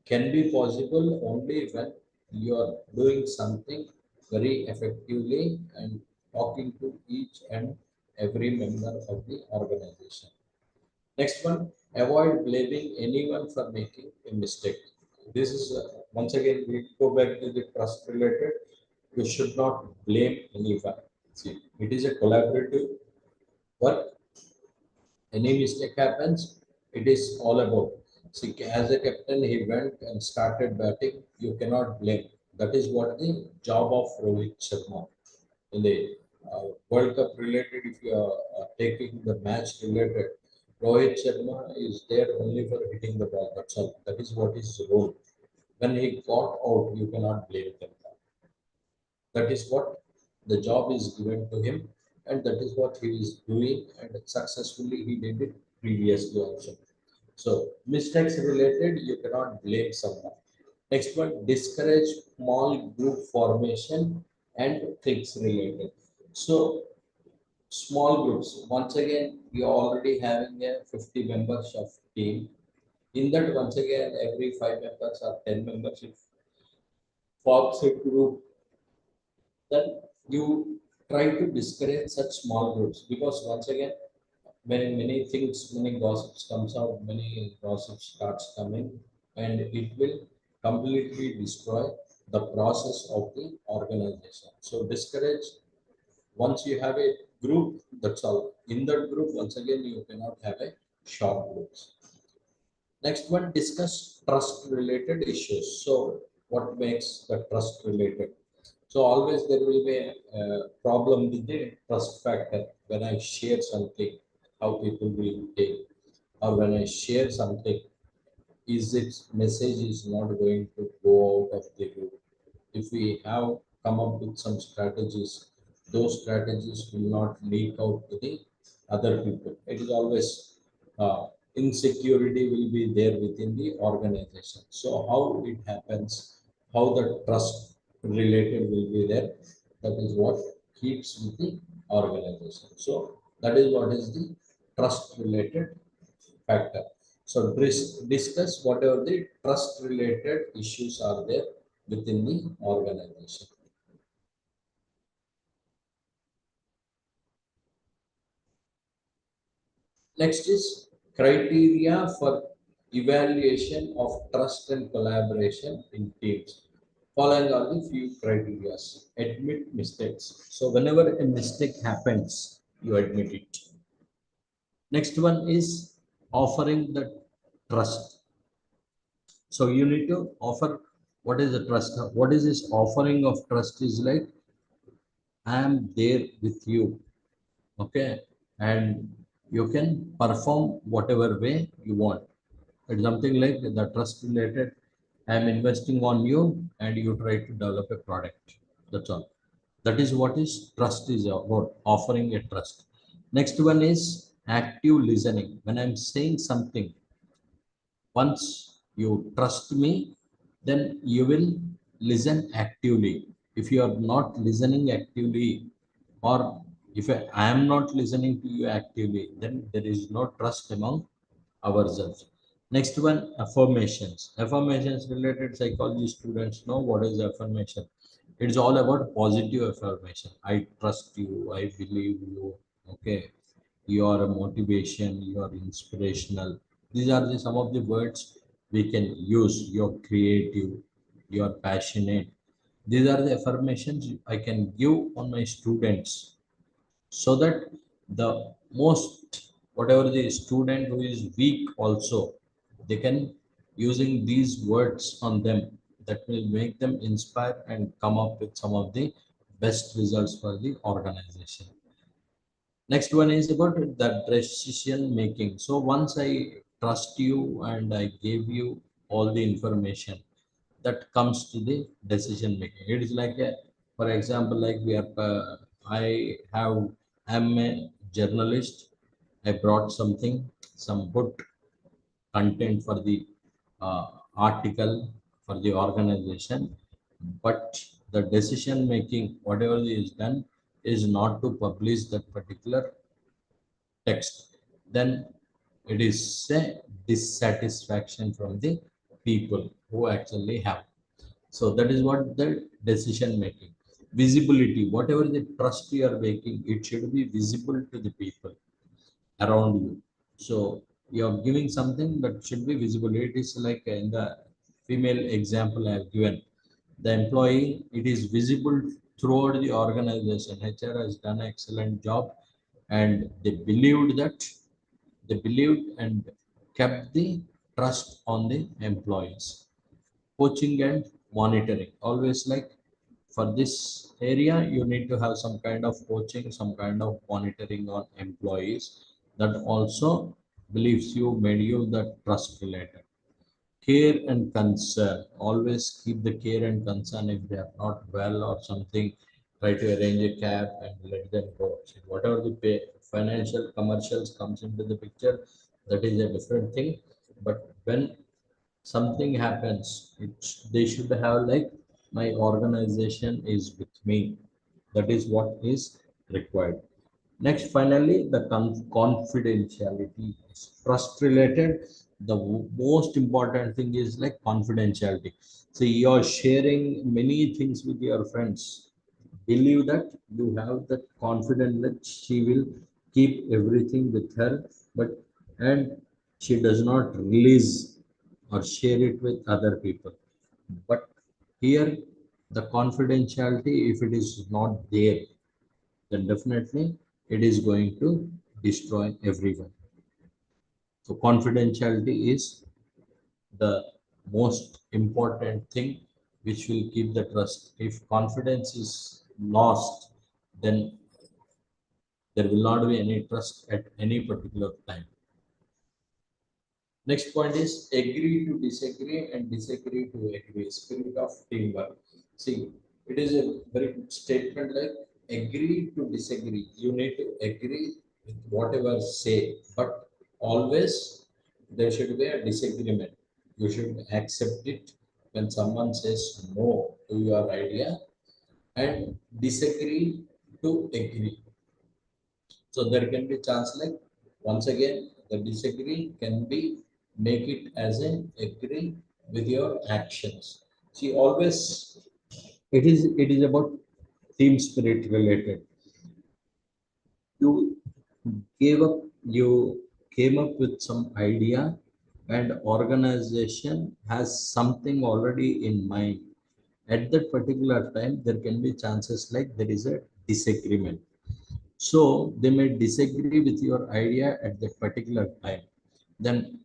can be possible only when you are doing something very effectively and talking to each and every member of the organization. Next one, avoid blaming anyone for making a mistake. This is once again we go back to the trust related. You should not blame anyone. See, it is a collaborative work. Any mistake happens, it is all about. See, as a captain, he went and started batting. You cannot blame. That is what the job of Rohit Sharma in the World Cup related. If you are taking the match related, Rohit Sharma is there only for hitting the ball. That's all. That is what his role. When he got out, you cannot blame them. That is what the job is given to him, and that is what he is doing, and successfully he did it previously also. So mistakes related, you cannot blame someone. Next one, discourage small group formation and things related. So small groups. Once again, we are already having a 50 members of team. In that, once again, every 5 members or 10 members, it forms a group. Then you try to discourage such small groups, because once again, many things, many gossips comes out, many gossips starts coming, and it will completely destroy the process of the organization. So discourage. Once you have a group, that's all. In that group, once again, you cannot have a short groups. Next one, discuss trust related issues. So what makes the trust related? So always there will be a problem with the trust factor. When I share something, how people will take, or when I share something, is its message is not going to go out of the room. If we have come up with some strategies, those strategies will not leak out to the other people. It is always insecurity will be there within the organization. So how it happens, how the trust related will be there. That is what keeps with the organization. So that is what is the trust related factor. So discuss whatever the trust related issues are there within the organization. Next is criteria for evaluation of trust and collaboration in teams. Following are the few criteria. Admit mistakes. So whenever a mistake happens, you admit it. Next one is offering the trust. So you need to offer what is the trust? What is this offering of trust is like I am there with you, okay, and you can perform whatever way you want. It's something like the trust related. I am investing on you, and you try to develop a product. That's all. That is what is trust is about offering a trust. Next one is active listening. When I'm saying something, once you trust me, then you will listen actively. If you are not listening actively, or if I am not listening to you actively, then there is no trust among ourselves. Next one, affirmations. Affirmations related psychology students know what is affirmation. It's all about positive affirmation. I trust you, I believe you, okay, you are a motivation, you are inspirational. These are some of the words we can use. You're creative, you're passionate. These are the affirmations I can give on my students, so that the most, whatever the student who is weak also, they can using these words on them, that will make them inspire and come up with some of the best results for the organization. Next one is about the decision making. So once I trust you and I gave you all the information, that comes to the decision making. It is like a, for example, like we are, I have, I'm a journalist. I brought something, some good content for the uh, article for the organization, but the decision making, whatever is done, is not to publish that particular text, then it is a dissatisfaction from the people who actually have. So that is what the decision making. Visibility, whatever the trust you are making, it should be visible to the people around you. So you are giving something that should be visible. It is like in the female example I have given, the employee, it is visible throughout the organization. HR has done an excellent job, and they believed and kept the trust on the employees. Coaching and monitoring, always like for this area you need to have some kind of coaching, some kind of monitoring on employees. That also believes you, made you the trust related. Care and concern, always keep the care and concern. If they are not well or something, try to arrange a cab and let them go. So whatever the pay, financial commercials comes into the picture, that is a different thing. But when something happens, they should have like, my organization is with me. That is what is required. Next, finally, the confidentiality is trust related. The most important thing is like confidentiality. So you're sharing many things with your friends, believe that you have that confidence that she will keep everything with her, but and she does not release or share it with other people. But here, the confidentiality, if it is not there, then definitely it is going to destroy everyone. So confidentiality is the most important thing which will keep the trust. If confidence is lost, then there will not be any trust at any particular time. Next point is agree to disagree and disagree to agree. Spirit of teamwork. See, it is a very good statement like agree to disagree. You need to agree with whatever say, but always there should be a disagreement. You should accept it when someone says no to your idea, and disagree to agree. So there can be chance like, once again the disagree can be, make it as an agree with your actions. See, always it is about team spirit related. You gave up, you came up with some idea, and organization has something already in mind, at that particular time there can be chances like there is a disagreement. So they may disagree with your idea at that particular time. Then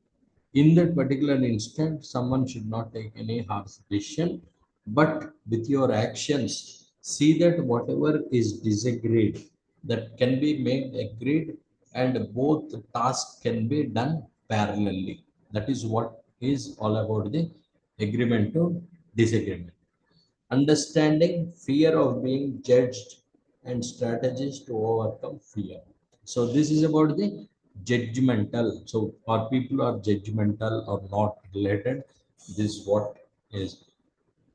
in that particular instant someone should not take any harsh decision, but with your actions see that whatever is disagreed that can be made agreed, and both tasks can be done parallelly. That is what is all about the agreement to disagreement. Understanding fear of being judged and strategies to overcome fear. So this is about the judgmental. So are people are judgmental or not related? This is what is,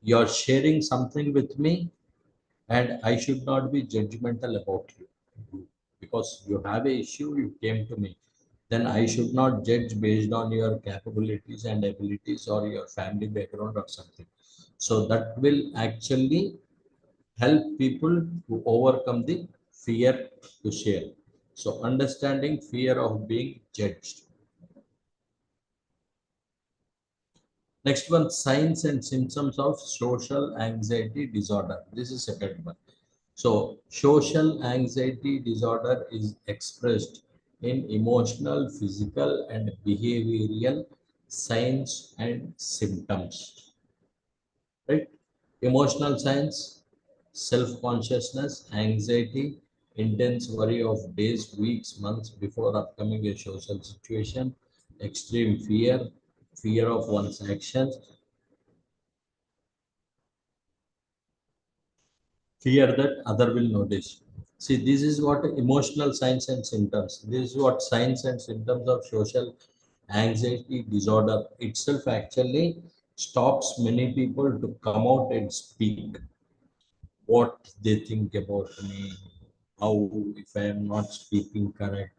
you're sharing something with me, and I should not be judgmental about you because you have a issue. You came to me, then I should not judge based on your capabilities and abilities or your family background or something. So that will actually help people to overcome the fear to share. So, understanding fear of being judged. Next one, signs and symptoms of social anxiety disorder. This is second one. So, social anxiety disorder is expressed in emotional, physical, and behavioral signs and symptoms. Right? Emotional signs, self-consciousness, anxiety, intense worry of days, weeks, months before upcoming a social situation, extreme fear, fear of one's actions, fear that other will notice. See, this is what emotional signs and symptoms. This is what signs and symptoms of social anxiety disorder itself actually stops many people to come out and speak what they think about me, how if I am not speaking correct,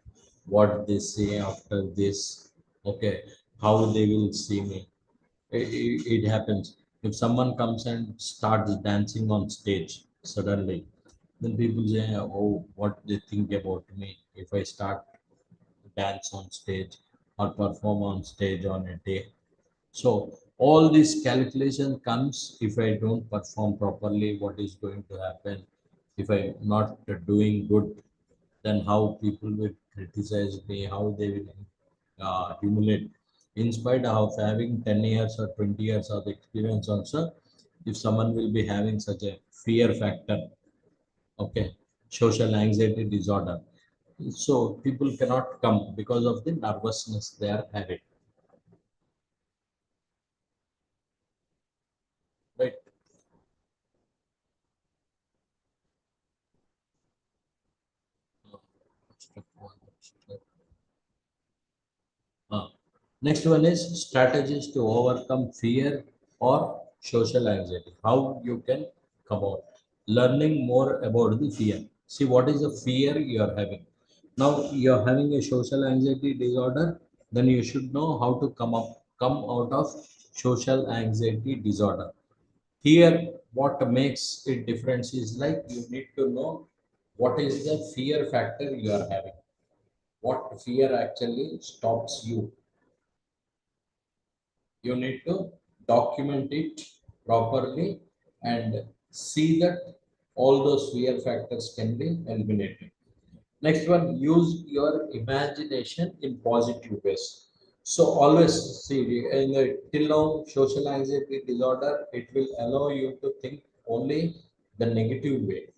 what they say after this, okay, how they will see me. It happens. If someone comes and starts dancing on stage suddenly, then people say, oh, what they think about me if I start dance on stage or perform on stage on a day. So all this calculation comes if I don't perform properly, what is going to happen? If I'm not doing good, then how people will criticize me, how they will humiliate. In spite of having 10 years or 20 years of experience also, if someone will be having such a fear factor, okay, social anxiety disorder. So people cannot come because of the nervousness they are having, right? Step one, step Next one is strategies to overcome fear or social anxiety. How you can come out. Learning more about the fear. See what is the fear you are having. Now you are having a social anxiety disorder, then you should know how to come out of social anxiety disorder. Here, what makes it difference is like you need to know what is the fear factor you are having. What fear actually stops you. You need to document it properly and see that all those fear factors can be eliminated. Next one, use your imagination in positive ways. So always see in the till now social anxiety disorder, it will allow you to think only the negative way.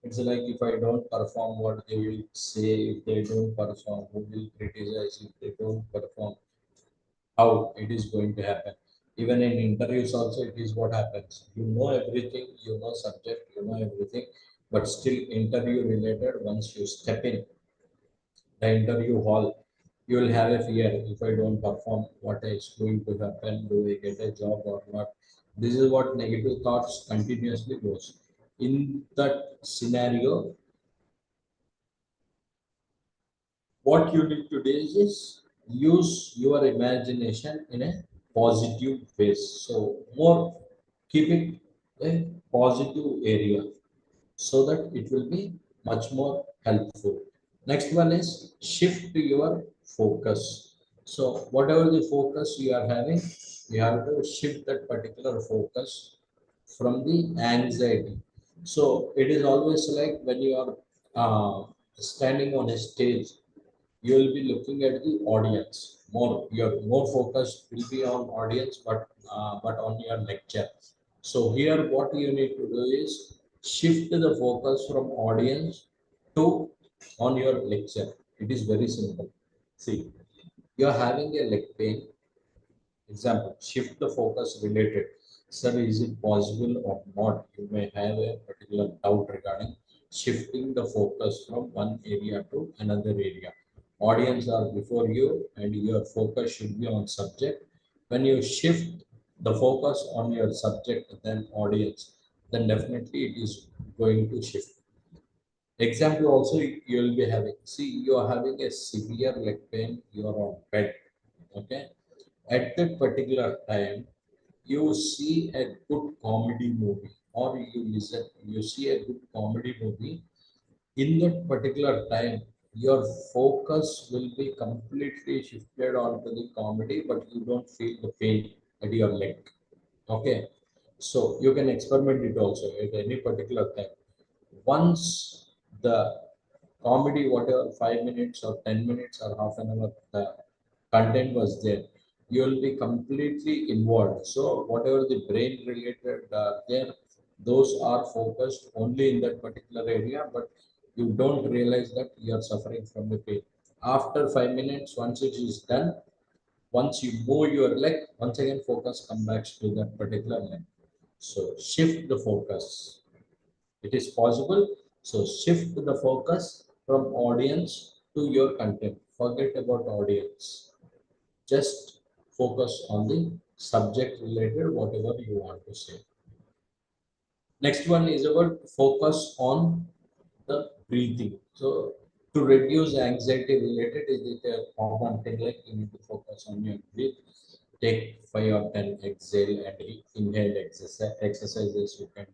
It's like if I don't perform, what they will say. If they don't perform, who will criticize. If they don't perform, how it is going to happen. Even in interviews also, it is what happens. You know everything, you know subject, you know everything, but still interview related, once you step in the interview hall, you will have a fear. If I don't perform, what is going to happen? Do I get a job or not? This is what negative thoughts continuously goes. In that scenario, what you need to do is use your imagination in a positive way. So more keep it a positive area so that it will be much more helpful. Next one is shift your focus. So whatever the focus you are having, you have to shift that particular focus from the anxiety. So it is always like when you are standing on a stage, you will be looking at the audience more. Your more focus will be on audience, but on your lecture. So here what you need to do is shift the focus from audience to on your lecture. It is very simple. See, you are having a leg pain. Example, shift the focus related. Sir, is it possible or not? You may have a particular doubt regarding shifting the focus from one area to another area. Audience are before you and your focus should be on subject. When you shift the focus on your subject then audience, then definitely it is going to shift. Example also you will be having. See, you are having a severe leg pain, you are on bed. Okay, at that particular time you see a good comedy movie or you see a good comedy movie. In that particular time your focus will be completely shifted onto the comedy, but you don't feel the pain at your leg. Okay, so you can experiment it also at any particular time. Once the comedy, whatever 5 minutes or 10 minutes or half an hour the content was there, you will be completely involved. So whatever the brain related there, those are focused only in that particular area, but you don't realize that you are suffering from the pain. After 5 minutes, once it is done, once you move your leg, once again focus come back to that particular leg. So shift the focus. It is possible. So shift the focus from audience to your content. Forget about audience. Just focus on the subject related, whatever you want to say. Next one is about focus on the breathing. So to reduce anxiety related, is it a common thing like you need to focus on your breath. Take 5 or 10 exhale and inhale exercises you can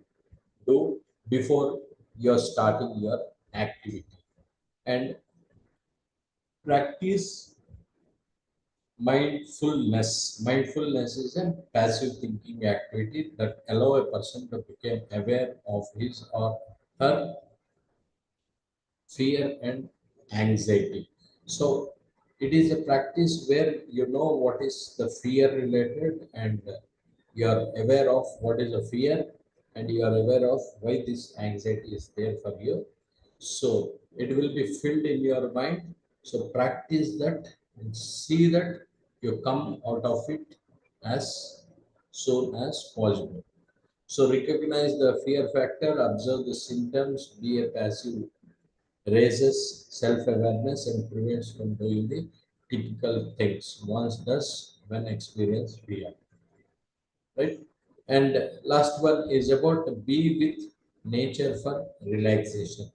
do before you're starting your activity. And practice mindfulness. Mindfulness is a passive thinking activity that allow a person to become aware of his or her fear and anxiety. So it is a practice where you know what is the fear related, and you are aware of what is a fear, and you are aware of why this anxiety is there for you. So it will be filled in your mind. So practice that and see that you come out of it as soon as possible. So recognize the fear factor, observe the symptoms, be a passive, raises self-awareness and prevents from doing the typical things once does when experience fear. Right? And last one is about be with nature for relaxation.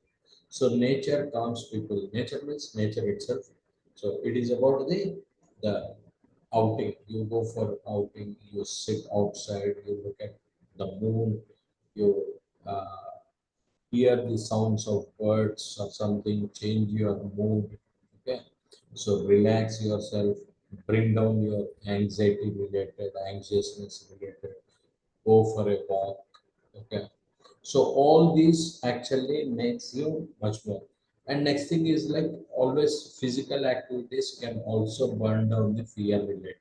So nature calms people. Nature means nature itself. So it is about the outing. You go for outing, you sit outside, you look at the moon, you uh, hear the sounds of birds or something, change your mood. Okay, so relax yourself, bring down your anxiety related, anxiousness related, go for a walk. Okay, so all these actually makes you much more. And next thing is like always physical activities can also burn down the fear related.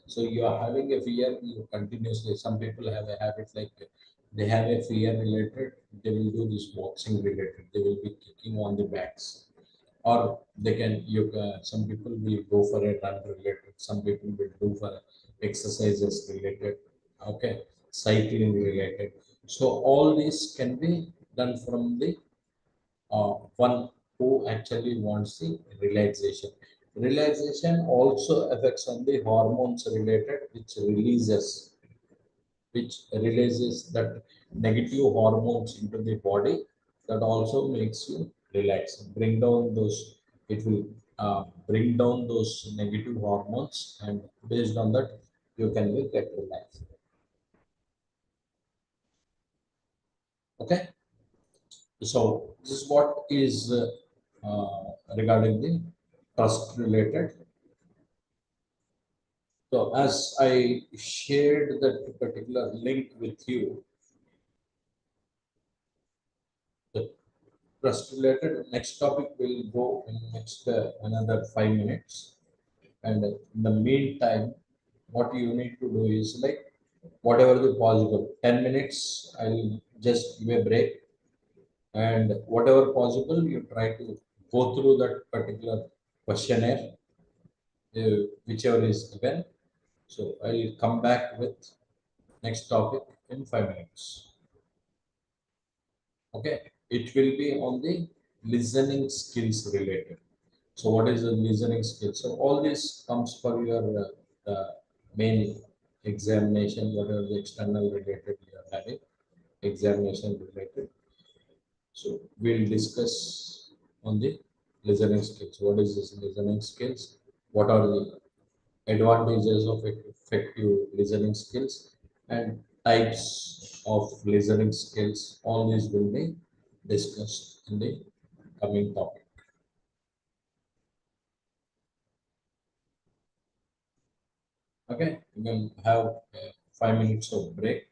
So you are having a fear, you continuously, some people have a habit like they have a fear related, they will do this boxing related, they will be kicking on the backs, or they can you some people will go for a run related, some people will do for exercises related. Okay, cycling related. So all this can be done from the one who actually wants the relaxation. Relaxation also affects on the hormones related, which releases that negative hormones into the body. That also makes you relax. Bring down those. It will bring down those negative hormones, and based on that, you can will get relaxed. Okay. So this is what is regarding the trust related. So as I shared that particular link with you, the trust related next topic will go in next another 5 minutes. And in the meantime, what you need to do is like whatever the possible 10 minutes, I'll just give a break, and whatever possible, you try to go through that particular questionnaire, whichever is given. So I'll come back with next topic in 5 minutes. Okay, it will be on the listening skills related. So what is the listening skill? So all this comes for your main examination, whatever the external related you are having, examination related. So we'll discuss on the listening skills. What is this listening skills? What are the advantages of effective listening skills and types of listening skills? All these will be discussed in the coming topic. Okay, we will have 5 minutes of break.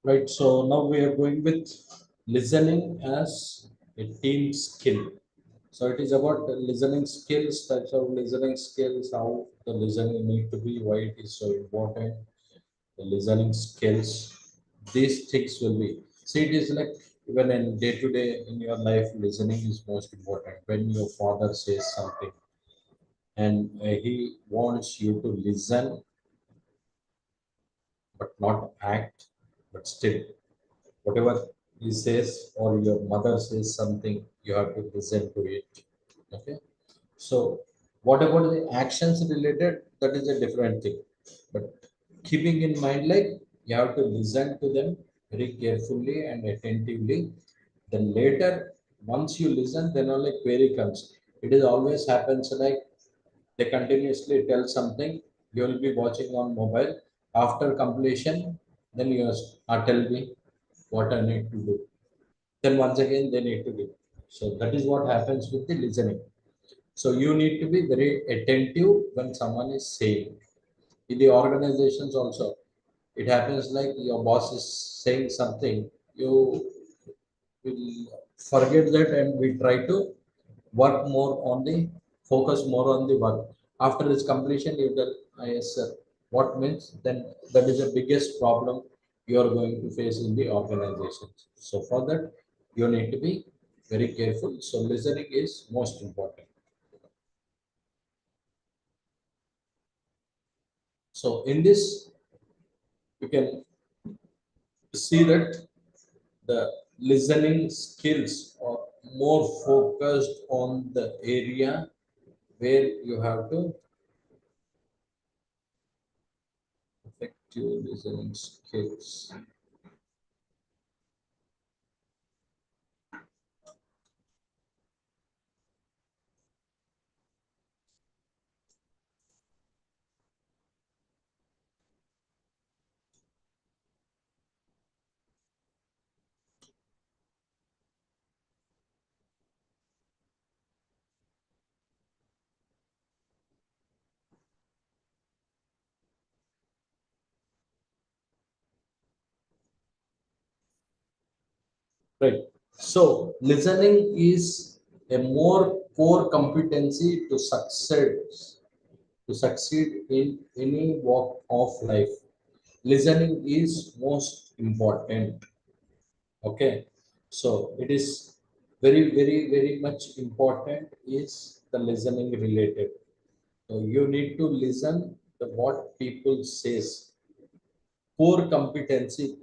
Right. So now we are going with listening as a team skill. So it is about the listening skills, types of listening skills, how the listening need to be, why it is so important, the listening skills. These things will be. See, it is like even in day to day in your life, listening is most important. When your father says something and he wants you to listen but not act, but still whatever he says or your mother says something, you have to listen to it. Okay. So what about the actions related, that is a different thing, but keeping in mind like you have to listen to them very carefully and attentively. Then later, once you listen, then only query comes. It is always happens like they continuously tell something, you will be watching on mobile. After completion, then you tell me what I need to do. Then once again they need to do. So that is what happens with the listening. So you need to be very attentive when someone is saying. In the organizations also, it happens like your boss is saying something, you will forget that and we try to work more on the focus more on the work. After its completion, you tell, "Ah, yes, sir." What means then that is the biggest problem you are going to face in the organizations. So for that, you need to be very careful. So listening is most important. So in this, you can see that the listening skills are more focused on the area where you have to effective listening skills. Right. So listening is a more core competency to succeed in any walk of life. Listening is most important. Okay. So it is very, very, very much important is the listening related. So you need to listen to what people says. Core competency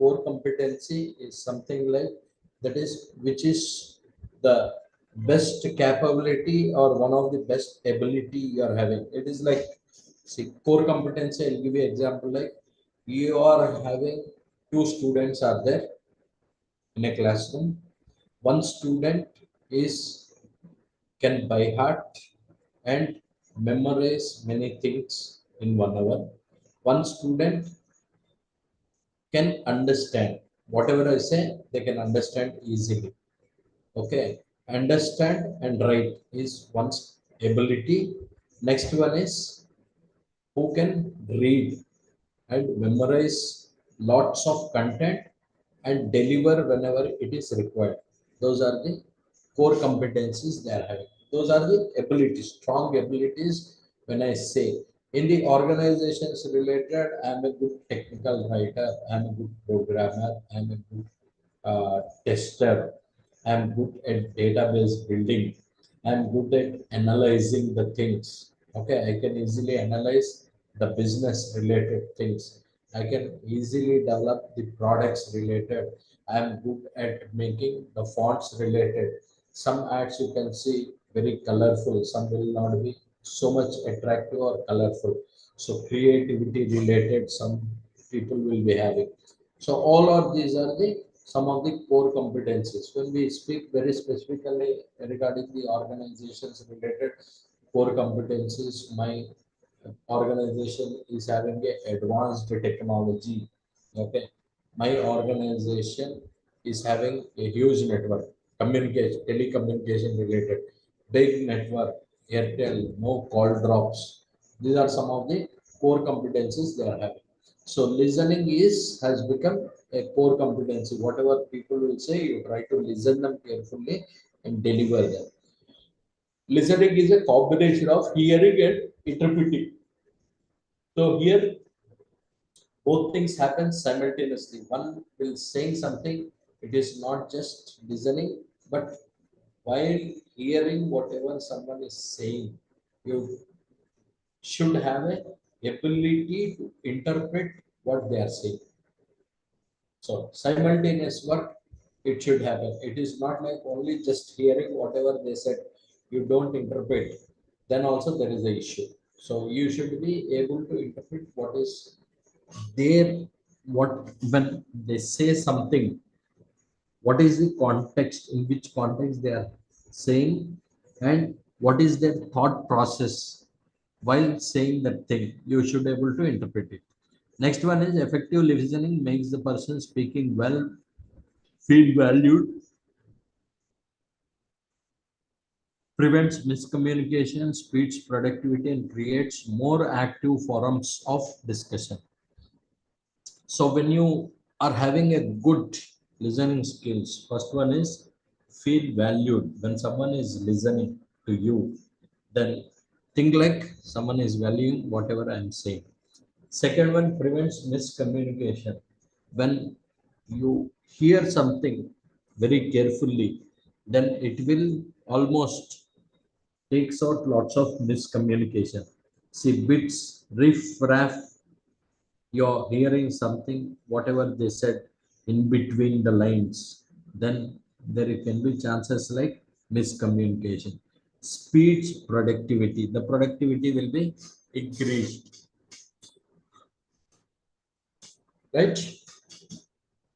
is something like that is which is the best capability or one of the best ability you are having. It is like, see, core competency, I'll give you example like you are having two students are there in a classroom. One student is can by heart and memorize many things in 1 hour. One student can understand whatever I say, they can understand easily. Okay, understand and write is one's ability. Next one is who can read and memorize lots of content and deliver whenever it is required. Those are the core competencies they are having. Those are the abilities, strong abilities. When I say in the organizations related, I'm a good technical writer, I'm a good programmer, I'm a good tester, I'm good at database building, I'm good at analyzing the things. Okay, I can easily analyze the business related things. I can easily develop the products related. I'm good at making the fonts related. Some ads you can see very colorful, some will not be so much attractive or colorful. So creativity related, some people will be having. So all of these are the some of the core competencies. When we speak very specifically regarding the organizations related core competencies, my organization is having a advanced technology. Okay, my organization is having a huge network, communication, telecommunication related, big network, Airtel, no call drops. These are some of the core competencies they are having. So listening is has become a core competency. Whatever people will say, you try to listen them carefully and deliver them. Listening is a combination of hearing and interpreting. So here both things happen simultaneously. One will saying something, it is not just listening, but while hearing whatever someone is saying, you should have a ability to interpret what they are saying. So simultaneous work, it should happen. It is not like only just hearing whatever they said, you don't interpret. Then also there is a issue. So you should be able to interpret what is there, what when they say something, what is the context, in which context they are saying, and what is their thought process while saying that thing. You should be able to interpret it. Next one is effective listening makes the person speaking well feel valued, prevents miscommunication, speeds productivity, and creates more active forums of discussion. So when you are having a good listening skills, first one is feel valued. When someone is listening to you, then think like someone is valuing whatever I'm saying. Second one prevents miscommunication. When you hear something very carefully, then it will almost takes out lots of miscommunication. See, bits, riff, raff, you're hearing something, whatever they said in between the lines, then there can be chances like miscommunication. Speech productivity, the productivity will be increased, right?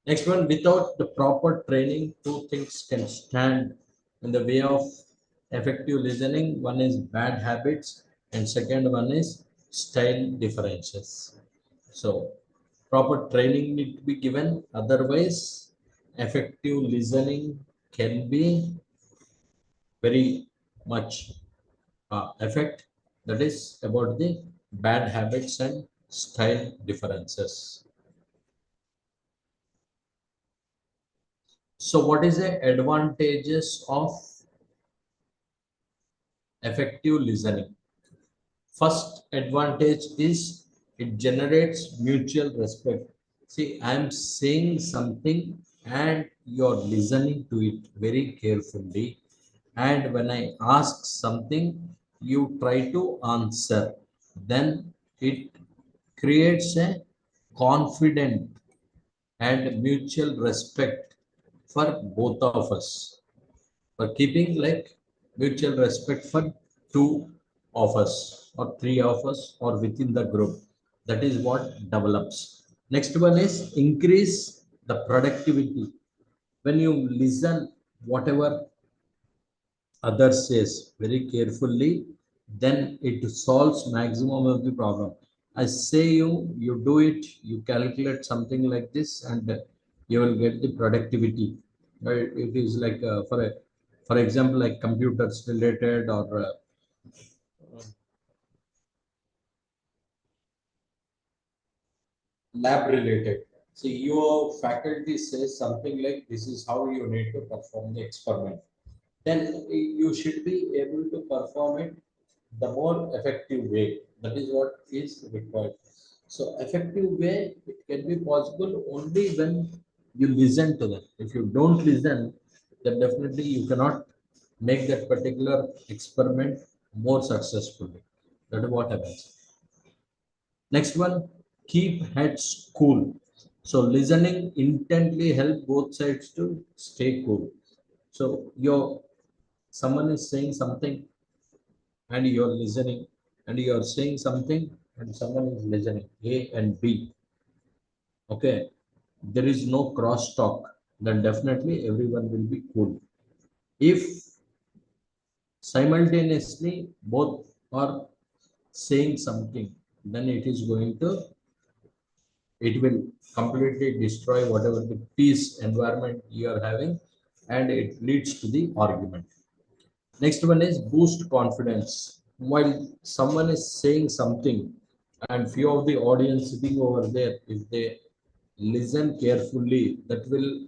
Next one, without the proper training, two things can stand in the way of effective listening. One is bad habits, and second one is style differences. So, proper training need to be given. Otherwise, effective listening can be very much effect. That is about the bad habits and style differences. So, what is the advantages of effective listening? First advantage is it generates mutual respect. See, I'm saying something and you're listening to it very carefully. And when I ask something, you try to answer. Then it creates a confident and mutual respect for both of us, for keeping like mutual respect for two of us or three of us or within the group. That is what develops. Next one is increase the productivity. When you listen whatever others says very carefully, then it solves maximum of the problem. I say you do it, you calculate something like this, and you will get the productivity. It is like for example, like computers related or lab related. See, your faculty says something like this is how you need to perform the experiment. Then you should be able to perform it the more effective way. That is what is required. So effective way, it can be possible only when you listen to them. If you don't listen, then definitely you cannot make that particular experiment more successfully. That is what happens. Next one, keep heads cool. So listening intently help both sides to stay cool. So your someone is saying something and you're listening, and you're saying something and someone is listening, A and B. Okay, there is no cross talk, then definitely everyone will be cool. If simultaneously both are saying something, then it will completely destroy whatever the peace environment you are having, and it leads to the argument. Next one is boost confidence. While someone is saying something and few of the audience sitting over there, if they listen carefully, that will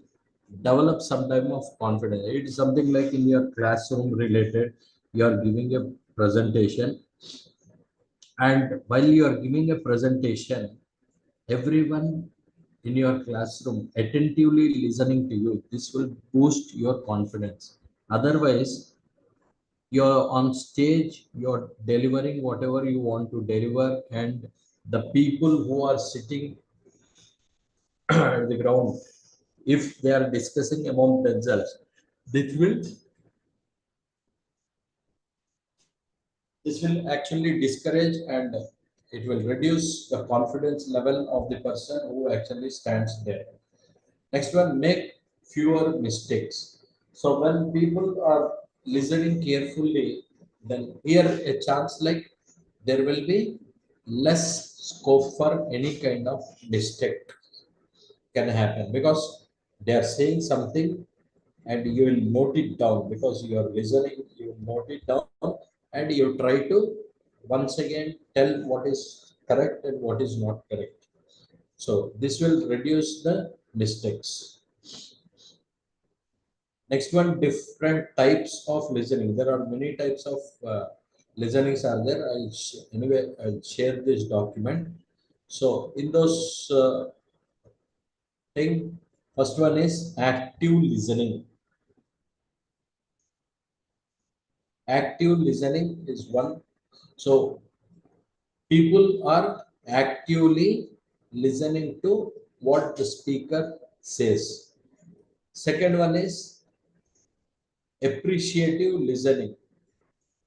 develop some type of confidence. It is something like in your classroom related, you are giving a presentation, and while you are giving a presentation, everyone in your classroom attentively listening to you, this will boost your confidence. Otherwise, you're on stage, you're delivering whatever you want to deliver, and the people who are sitting at the ground, if they are discussing among themselves, this will this will actually discourage, and it will reduce the confidence level of the person who actually stands there. Next one, make fewer mistakes. So when people are listening carefully, then here a chance like there will be less scope for any kind of mistake can happen, because they are saying something and you will note it down, because you are listening, you note it down, and you try to once again tell what is correct and what is not correct. So this will reduce the mistakes. Next one, different types of listening. There are many types of listenings are there. Anyway, I'll share this document. So in those thing, first one is active listening. Active listening is one. So people are actively listening to what the speaker says. Second one is appreciative listening.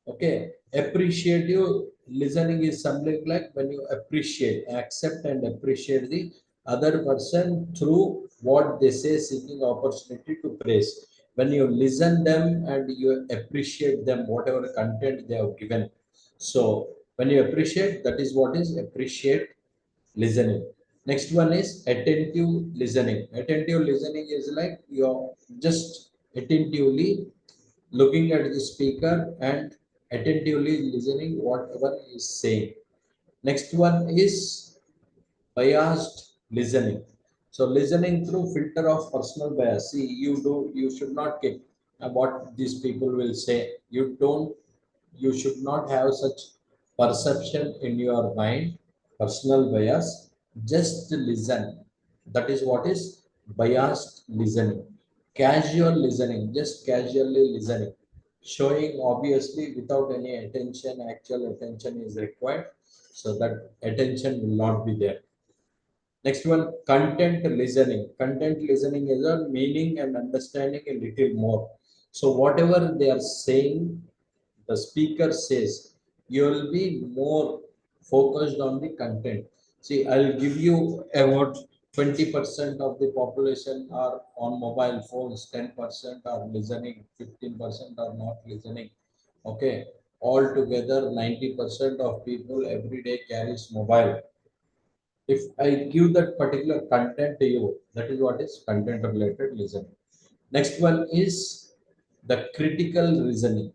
Okay, appreciative listening is something like when you appreciate, accept, and appreciate the other person through what they say, seeking opportunity to praise. When you listen them and you appreciate them, whatever content they have given. So when you appreciate, that is what is appreciate listening. Next one is attentive listening. Attentive listening is like you're just attentively looking at the speaker and attentively listening whatever he is saying. Next one is biased listening. So listening through filter of personal bias. See, you should not get what these people will say. You should not have such perception in your mind, personal bias. Just listen. That is what is biased listening. Casual listening, just casually listening, showing obviously without any attention, actual attention is required, so that attention will not be there. Next one, content listening. Content listening is a meaning and understanding a little more. So whatever they are saying, the speaker says, you will be more focused on the content. See, I'll give you about 20% of the population are on mobile phones, 10% are listening, 15% are not listening. Okay. Altogether, 90% of people every day carries mobile. If I give that particular content to you, that is what is content related listening. Next one is the critical reasoning.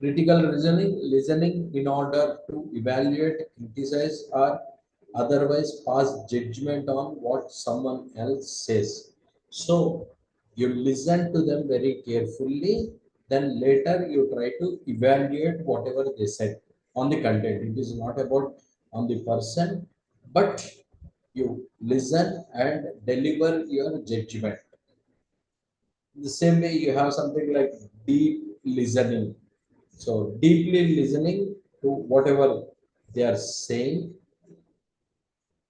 Critical reasoning, listening in order to evaluate, criticize, or otherwise pass judgment on what someone else says. So you listen to them very carefully, then later you try to evaluate whatever they said on the content. It is not about on the person, but you listen and deliver your judgment. The same way you have something like deep listening. So deeply listening to whatever they are saying,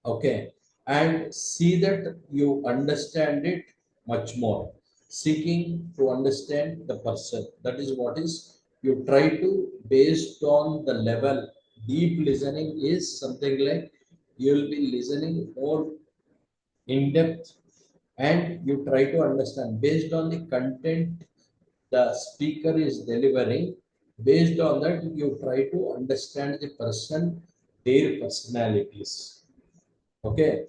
okay, and see that you understand it much more. Seeking to understand the person. That is what is you try to based on the level. Deep listening is something like you will be listening more in depth, and you try to understand based on the content the speaker is delivering. Based on that, you try to understand the person, their personalities. Okay,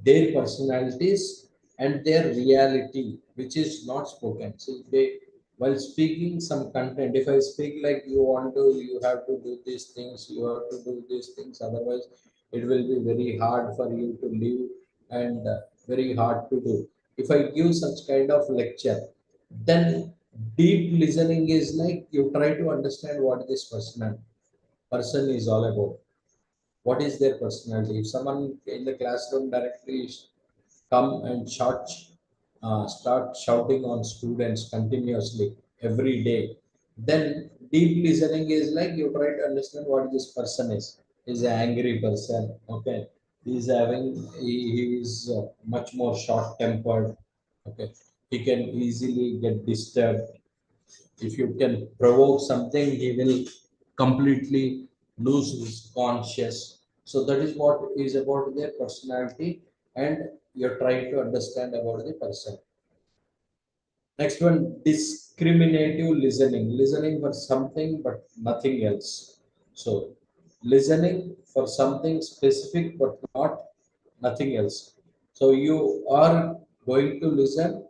their personalities and their reality, which is not spoken. So they, while speaking some content, if I speak like you want to, you have to do these things, you have to do these things, otherwise it will be very hard for you to live and very hard to do. If I give such kind of lecture, then deep listening is like you try to understand what this person is all about. What is their personality? If someone in the classroom directly come and start shouting on students continuously every day, then deep listening is like you try to understand what this person is. He's an angry person, okay? He is much more short tempered, okay? He can easily get disturbed. If you can provoke something, he will completely lose his conscious. So that is what is about their personality, and you're trying to understand about the person. Next one, discriminative listening. Listening for something but nothing else. So listening for something specific but not nothing else. So you are going to listen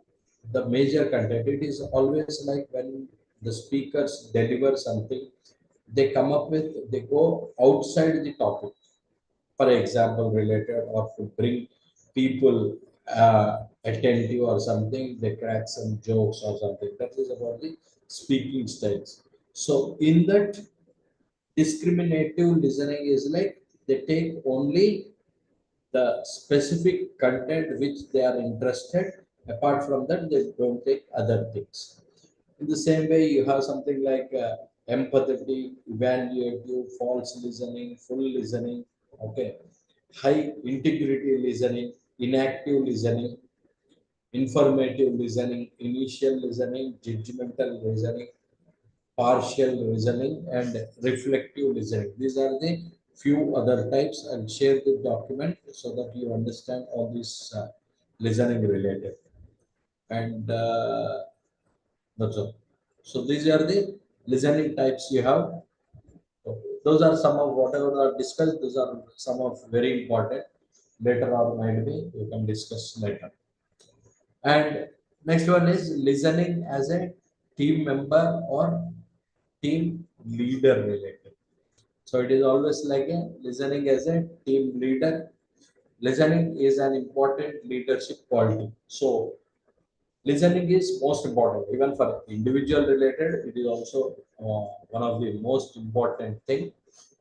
the major content. It is always like when the speakers deliver something, they go outside the topic, for example, related or to bring people attentive or something, they crack some jokes or something. That is about the speaking styles. So in that, discriminative listening is like they take only the specific content which they are interested. Apart from that, they don't take other things. In the same way, you have something like empathetic, evaluative, false listening, full listening, okay, high integrity listening, inactive listening, informative listening, initial listening, judgmental listening, partial listening, and reflective listening. These are the few other types. I'll share the document so that you understand all these listening related. And that's all. So these are the listening types you have. So those are some of whatever are discussed. Those are some of very important. Later on, might be you can discuss later. And next one is listening as a team member or team leader related. So it is always like a listening as a team leader. Listening is an important leadership quality. So listening is most important. Even for individual related, it is also one of the most important thing.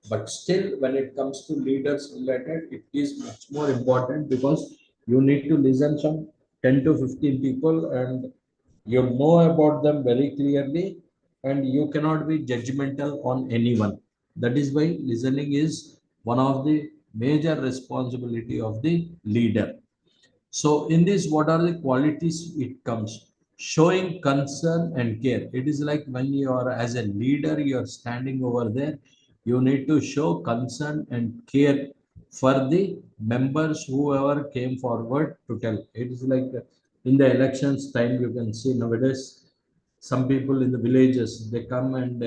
But still, when it comes to leaders related, it is much more important because you need to listen some 10 to 15 people and you know about them very clearly, and you cannot be judgmental on anyone. That is why listening is one of the major responsibility of the leader. So in this, what are the qualities it comes? Showing concern and care. It is like when you are as a leader, you are standing over there, you need to show concern and care for the members whoever came forward to tell. It is like in the elections time, you can see nowadays some people in the villages, they come and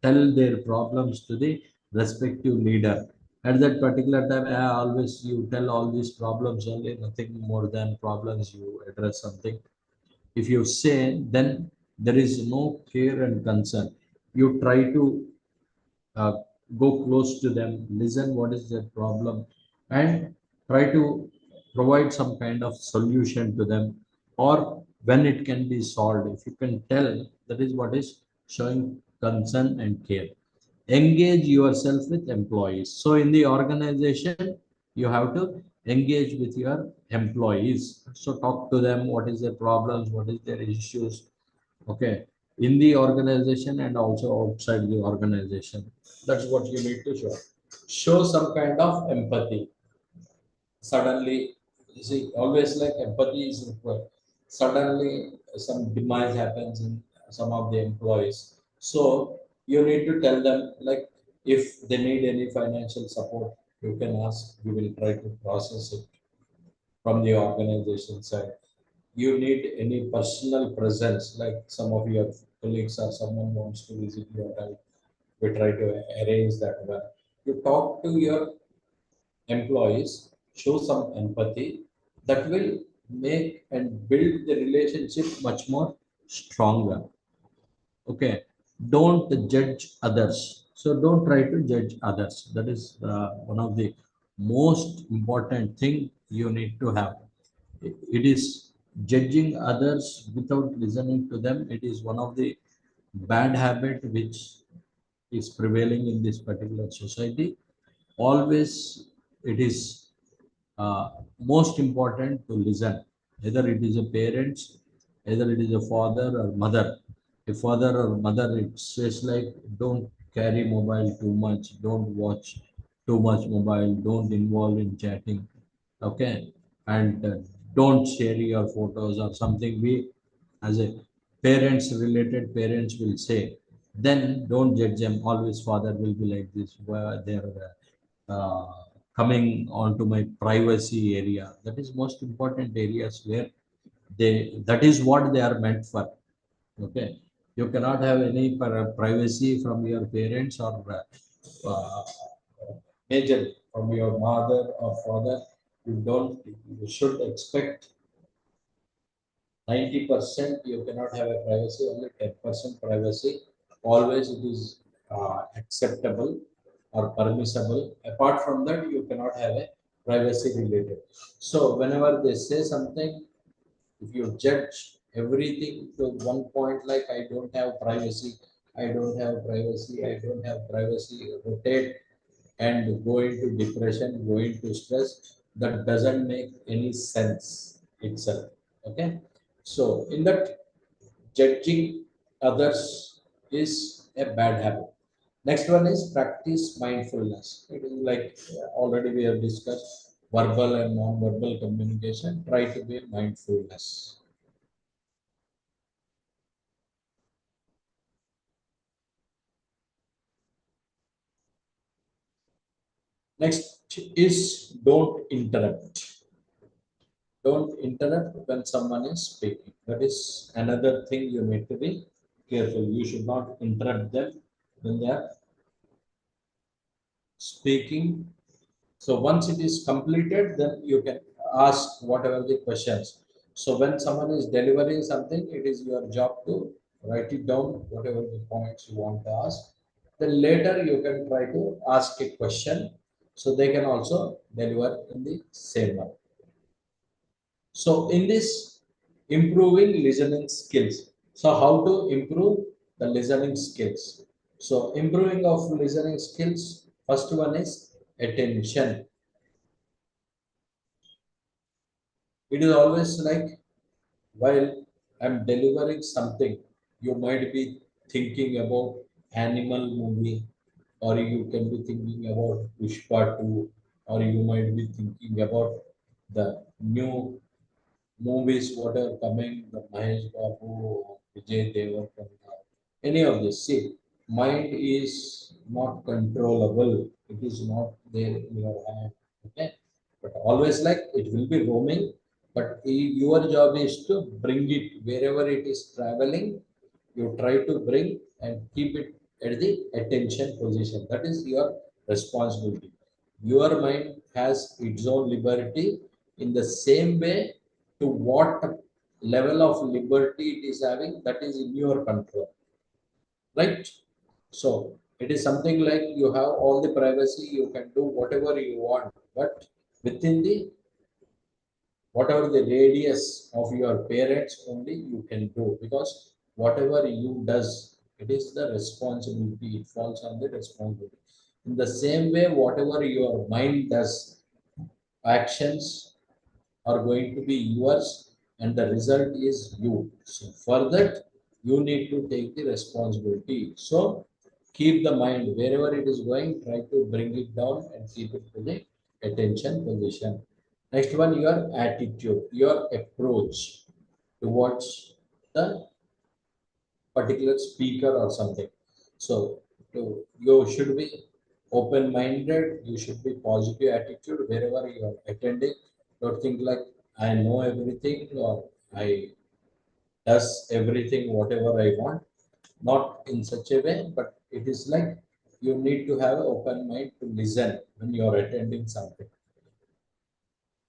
tell their problems to the respective leader. At that particular time, always you tell all these problems only, nothing more than problems. You address something. If you say, then there is no care and concern. You try to uh, go close to them, listen what is their problem, and try to provide some kind of solution to them, or when it can be solved. If you can tell, that is what is showing concern and care. Engage yourself with employees. So in the organization, you have to engage with your employees. So talk to them, what is their problems, what is their issues, okay, in the organization and also outside the organization. That's what you need to show some kind of empathy. Suddenly, you see, always like empathy is required. Suddenly some demise happens in some of the employees, so you need to tell them like, if they need any financial support, you can ask, we will try to process it from the organization side. You need any personal presence, like some of your colleagues or someone wants to visit your house, we try to arrange that one. You talk to your employees, show some empathy, that will make and build the relationship much more stronger. Okay, don't judge others. So don't try to judge others. That is one of the most important thing you need to have. It is judging others without listening to them. It is one of the bad habit which is prevailing in this particular society. Always it is most important to listen. Either it is a parents, either it is a father or mother. A father or mother, it says like, don't carry mobile too much, don't watch too much mobile, don't involve in chatting, okay, and don't share your photos or something. We, as a parents, related parents will say, then don't judge them. Always father will be like this, where they're coming onto my privacy area. That is most important areas where that is what they are meant for. Okay, you cannot have any privacy from your parents or uh, major from your mother or father. You should expect 90% you cannot have a privacy, only 10% privacy. Always it is acceptable or permissible. Apart from that, you cannot have a privacy related. So whenever they say something, if you judge everything to one point, like I don't have privacy, I don't have privacy, I don't have privacy, rotate and go into depression, go into stress, that doesn't make any sense itself. Okay, so in that, judging others is a bad habit. Next one is practice mindfulness. It is like already we have discussed verbal and non-verbal communication. Try to be mindfulness. Next is don't interrupt. Don't interrupt when someone is speaking. That is another thing you need to be careful. You should not interrupt them when they are speaking. So once it is completed, then you can ask whatever the questions. So when someone is delivering something, it is your job to write it down, whatever the points you want to ask. Then later you can try to ask a question, so they can also deliver in the same way. So in this, improving listening skills. So how to improve the listening skills? So improving of listening skills, first one is attention. It is always like, while I'm delivering something, you might be thinking about animal movie, or you can be thinking about Pushpa 2, or you might be thinking about the new movies what are coming, the Mahesh Babu, Vijay Deverakonda, any of this. See, mind is not controllable. It is not there in your hand. Okay, but always like it will be roaming, but your job is to bring it wherever it is traveling. You try to bring and keep it at the attention position. That is your responsibility. Your mind has its own liberty. In the same way, to what level of liberty it is having, that is in your control, right? So it is something like you have all the privacy, you can do whatever you want, but within the whatever the radius of your parents only you can do, because whatever you does, it is the responsibility, it falls on the responsibility. In the same way, whatever your mind does, actions are going to be yours, and the result is you. So for that, you need to take the responsibility. So keep the mind wherever it is going, try to bring it down and keep it to the attention position. Next one, your attitude, your approach towards the particular speaker or something. So you should be open-minded. You should be positive attitude wherever you are attending. Don't think like I know everything or I does everything whatever I want. Not in such a way, but it is like you need to have an open mind to listen when you are attending something.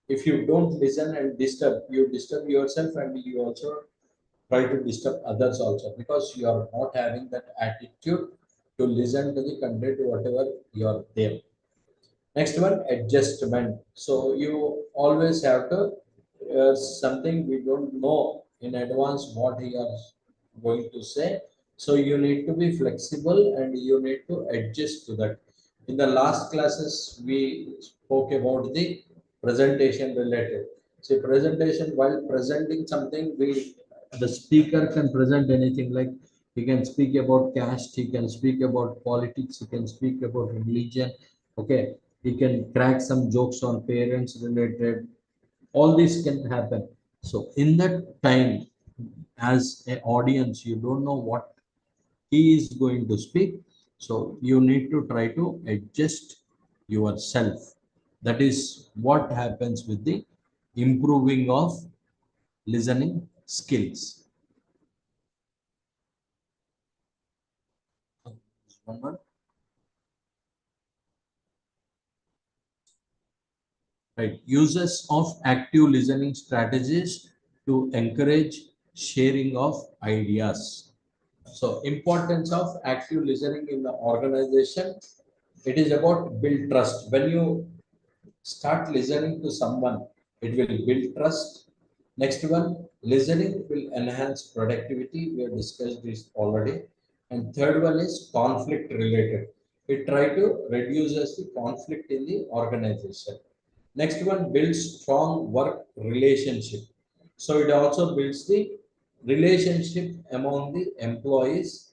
If you don't listen and disturb, you disturb yourself and you also try to disturb others also, because you are not having that attitude to listen to the content, whatever you're there. Next one, adjustment. So you always have to something we don't know in advance what he is going to say. So you need to be flexible and you need to adjust to that. In the last classes, we spoke about the presentation related. See, presentation, while presenting something, the speaker can present anything, like he can speak about caste, he can speak about politics, he can speak about religion. Okay, he can crack some jokes on parents related. All this can happen. So in that time, as an audience, you don't know what he is going to speak. So you need to try to adjust yourself. That is what happens with the improving of listening skills. One more. Right. Uses of active listening strategies to encourage sharing of ideas. So importance of active listening in the organization. It is about build trust. When you start listening to someone, it will build trust. Next one, listening will enhance productivity. We have discussed this already. And third one is conflict related. It try to reduces the conflict in the organization. Next one, builds strong work relationship. So it also builds the relationship among the employees,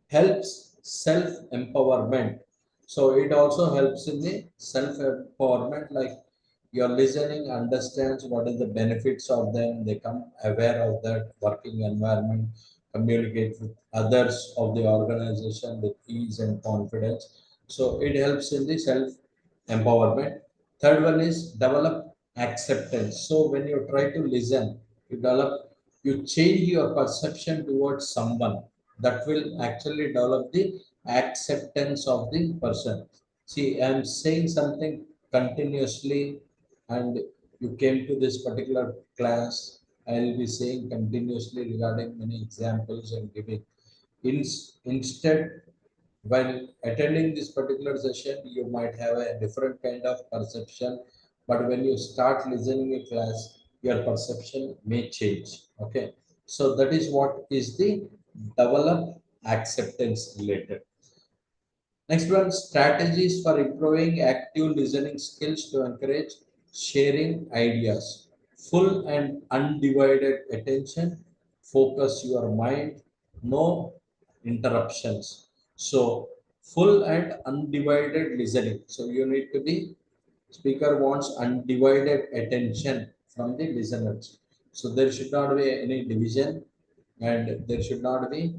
helps self empowerment. So it also helps in the self empowerment, like your listening understands what is the benefits of them, they come aware of that working environment, communicate with others of the organization with ease and confidence. So it helps in the self empowerment. Third one is develop acceptance. So when you try to listen, you develop, you change your perception towards someone, that will actually develop the acceptance of the person. See, I'm saying something continuously, and you came to this particular class. I'll be saying continuously regarding many examples and giving. Instead, while attending this particular session, you might have a different kind of perception, but when you start listening a class, your perception may change. Okay, so that is what is the develop acceptance related. Next one, strategies for improving active listening skills to encourage sharing ideas. Full and undivided attention, focus your mind, no interruptions. So, full and undivided listening. So, you need to be, speaker wants undivided attention from the listeners. So, there should not be any division, and there should not be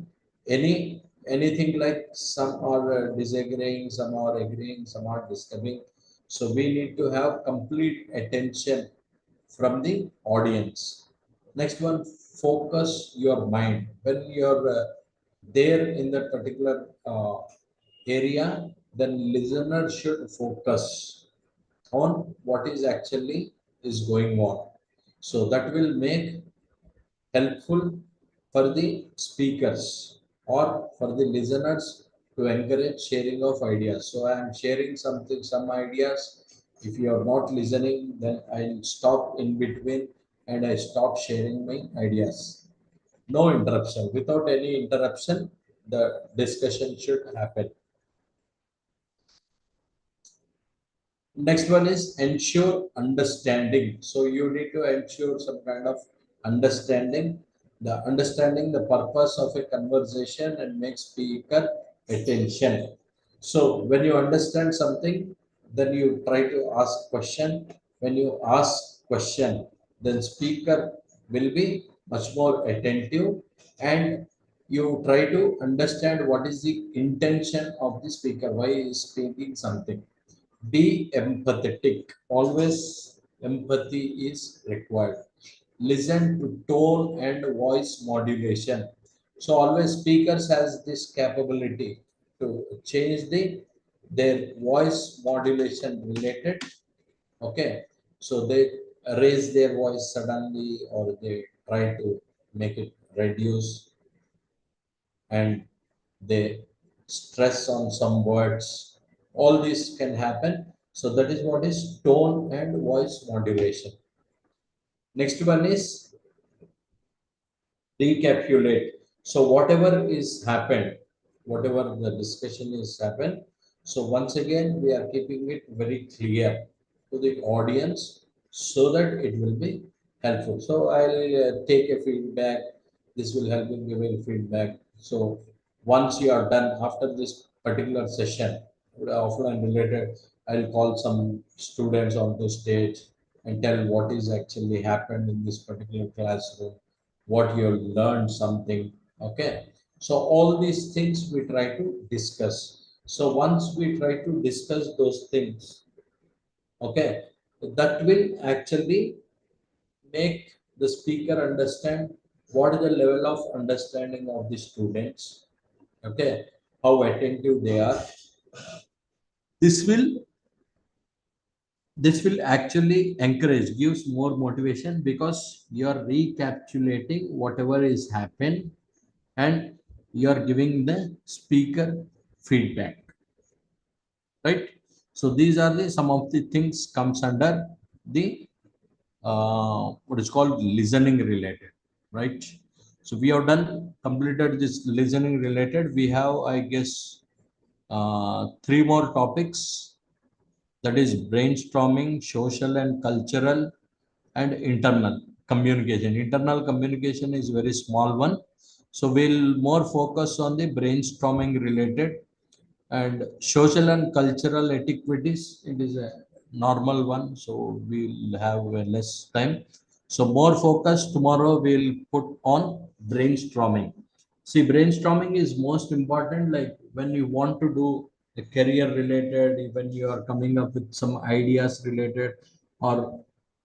anything like some are disagreeing, some are agreeing, some are disturbing. So we need to have complete attention from the audience. Next one, focus your mind. When you're there in that particular area, then listener should focus on what is actually is going on. So that will make helpful for the speakers or for the listeners to encourage sharing of ideas. So I am sharing something, some ideas. If you are not listening, then I'll stop in between and I stop sharing my ideas. No interruption. Without any interruption, the discussion should happen. Next one is ensure understanding. So you need to ensure some kind of understanding the purpose of a conversation and make speaker attention. So when you understand something, then you try to ask question. When you ask question, then speaker will be much more attentive, and you try to understand what is the intention of the speaker, why he is speaking something. Be empathetic. Always empathy is required. Listen to tone and voice modulation. So always speakers has this capability to change their voice modulation related. Okay. So they raise their voice suddenly, or they try to make it reduce, and they stress on some words. All this can happen. So that is what is tone and voice modulation. Next one is recapitulate. So whatever is happened, whatever the discussion is happened, so once again we are keeping it very clear to the audience so that it will be helpful. So I'll take a feedback. This will help in giving feedback. So once you are done after this particular session, offline related, I'll call some students onto stage and tell what is actually happened in this particular classroom, what you learned something. Okay, so all these things we try to discuss. So once we try to discuss those things, okay, that will actually make the speaker understand what is the level of understanding of the students. Okay, how attentive they are. This will this will actually encourage, gives more motivation, because you are recapitulating whatever is happened and you are giving the speaker feedback, right? So these are the some of the things comes under the what is called listening related, right? So we have done completed this listening related. We have, I guess, three more topics, that is brainstorming, social and cultural, and internal communication. Internal communication is very small one, so we'll more focus on the brainstorming related. And social and cultural etiquettes, it is a normal one, so we'll have less time. So more focus tomorrow we'll put on brainstorming. See, brainstorming is most important, like when you want to do a career related, when you are coming up with some ideas related, or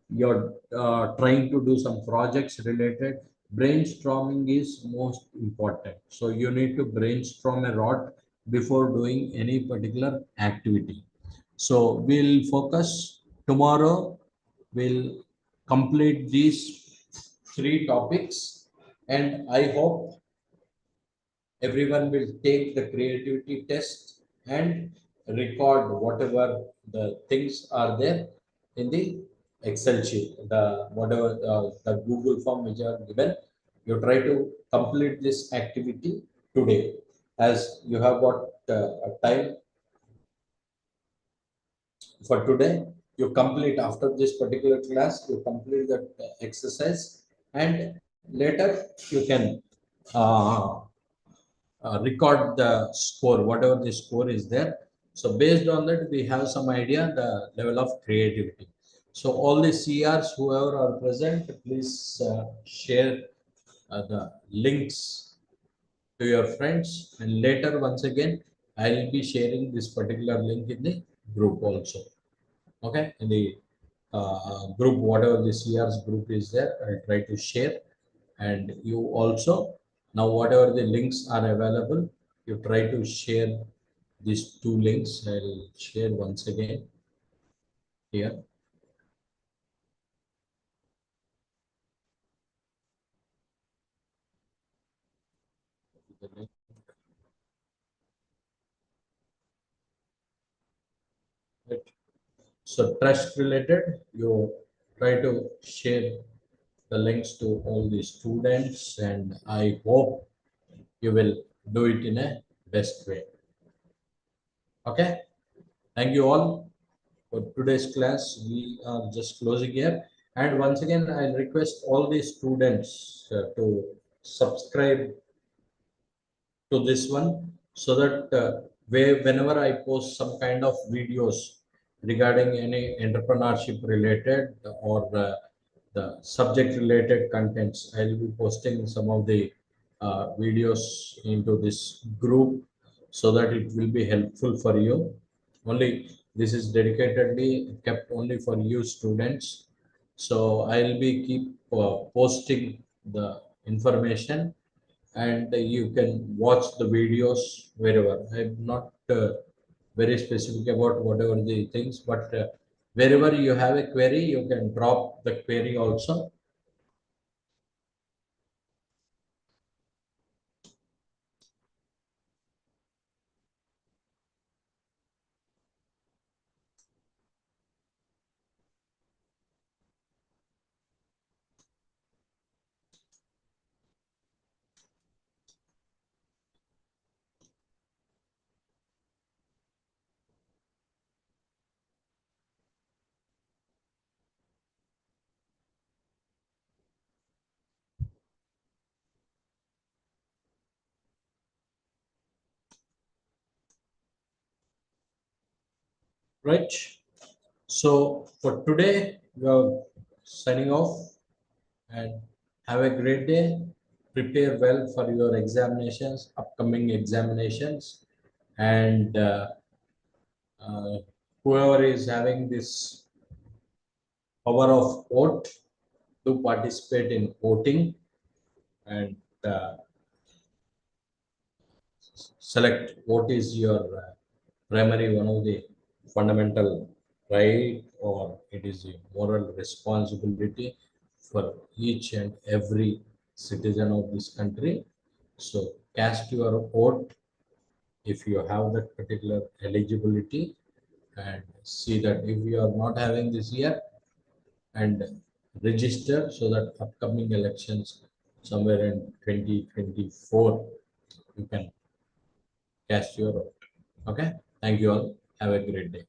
you're trying to do some projects related, brainstorming is most important. So you need to brainstorm a lot before doing any particular activity. So we'll focus tomorrow, we'll complete these three topics, and I hope everyone will take the creativity test and record whatever the things are there in the Excel sheet, the whatever the Google form which are given. You try to complete this activity today, as you have got a time for today. You complete after this particular class, you complete that exercise, and later you can uh, record the score, whatever the score is there. So based on that, we have some idea the level of creativity. So all the CRs, whoever are present, please share the links to your friends. And later, once again, I will be sharing this particular link in the group also. Okay, in the group, whatever the CR's group is there, I'll try to share. And you also, now whatever the links are available, you try to share these two links. I'll share once again here. The link. Right. So trust related, you try to share the links to all the students, and I hope you will do it in a best way. Okay, thank you all for today's class. We are just closing here. And once again, I request all the students to subscribe to this one, so that whenever I post some kind of videos regarding any entrepreneurship related, or the subject related contents, I'll be posting some of the videos into this group, so that it will be helpful for you. Only this is dedicatedly kept only for you students. So I'll be keep posting the information, and you can watch the videos wherever. I'm not very specific about whatever the things, but wherever you have a query, you can drop the query also. right? So for today we are signing off, and have a great day. Prepare well for your examinations, upcoming examinations, and whoever is having this power of vote, to participate in voting, and uh, select what is your primary, one of the fundamental right, or it is a moral responsibility for each and every citizen of this country. So cast your vote if you have that particular eligibility, and see that if you are not having this year, and register so that upcoming elections somewhere in 2024 you can cast your vote. Okay, thank you all, have a great day.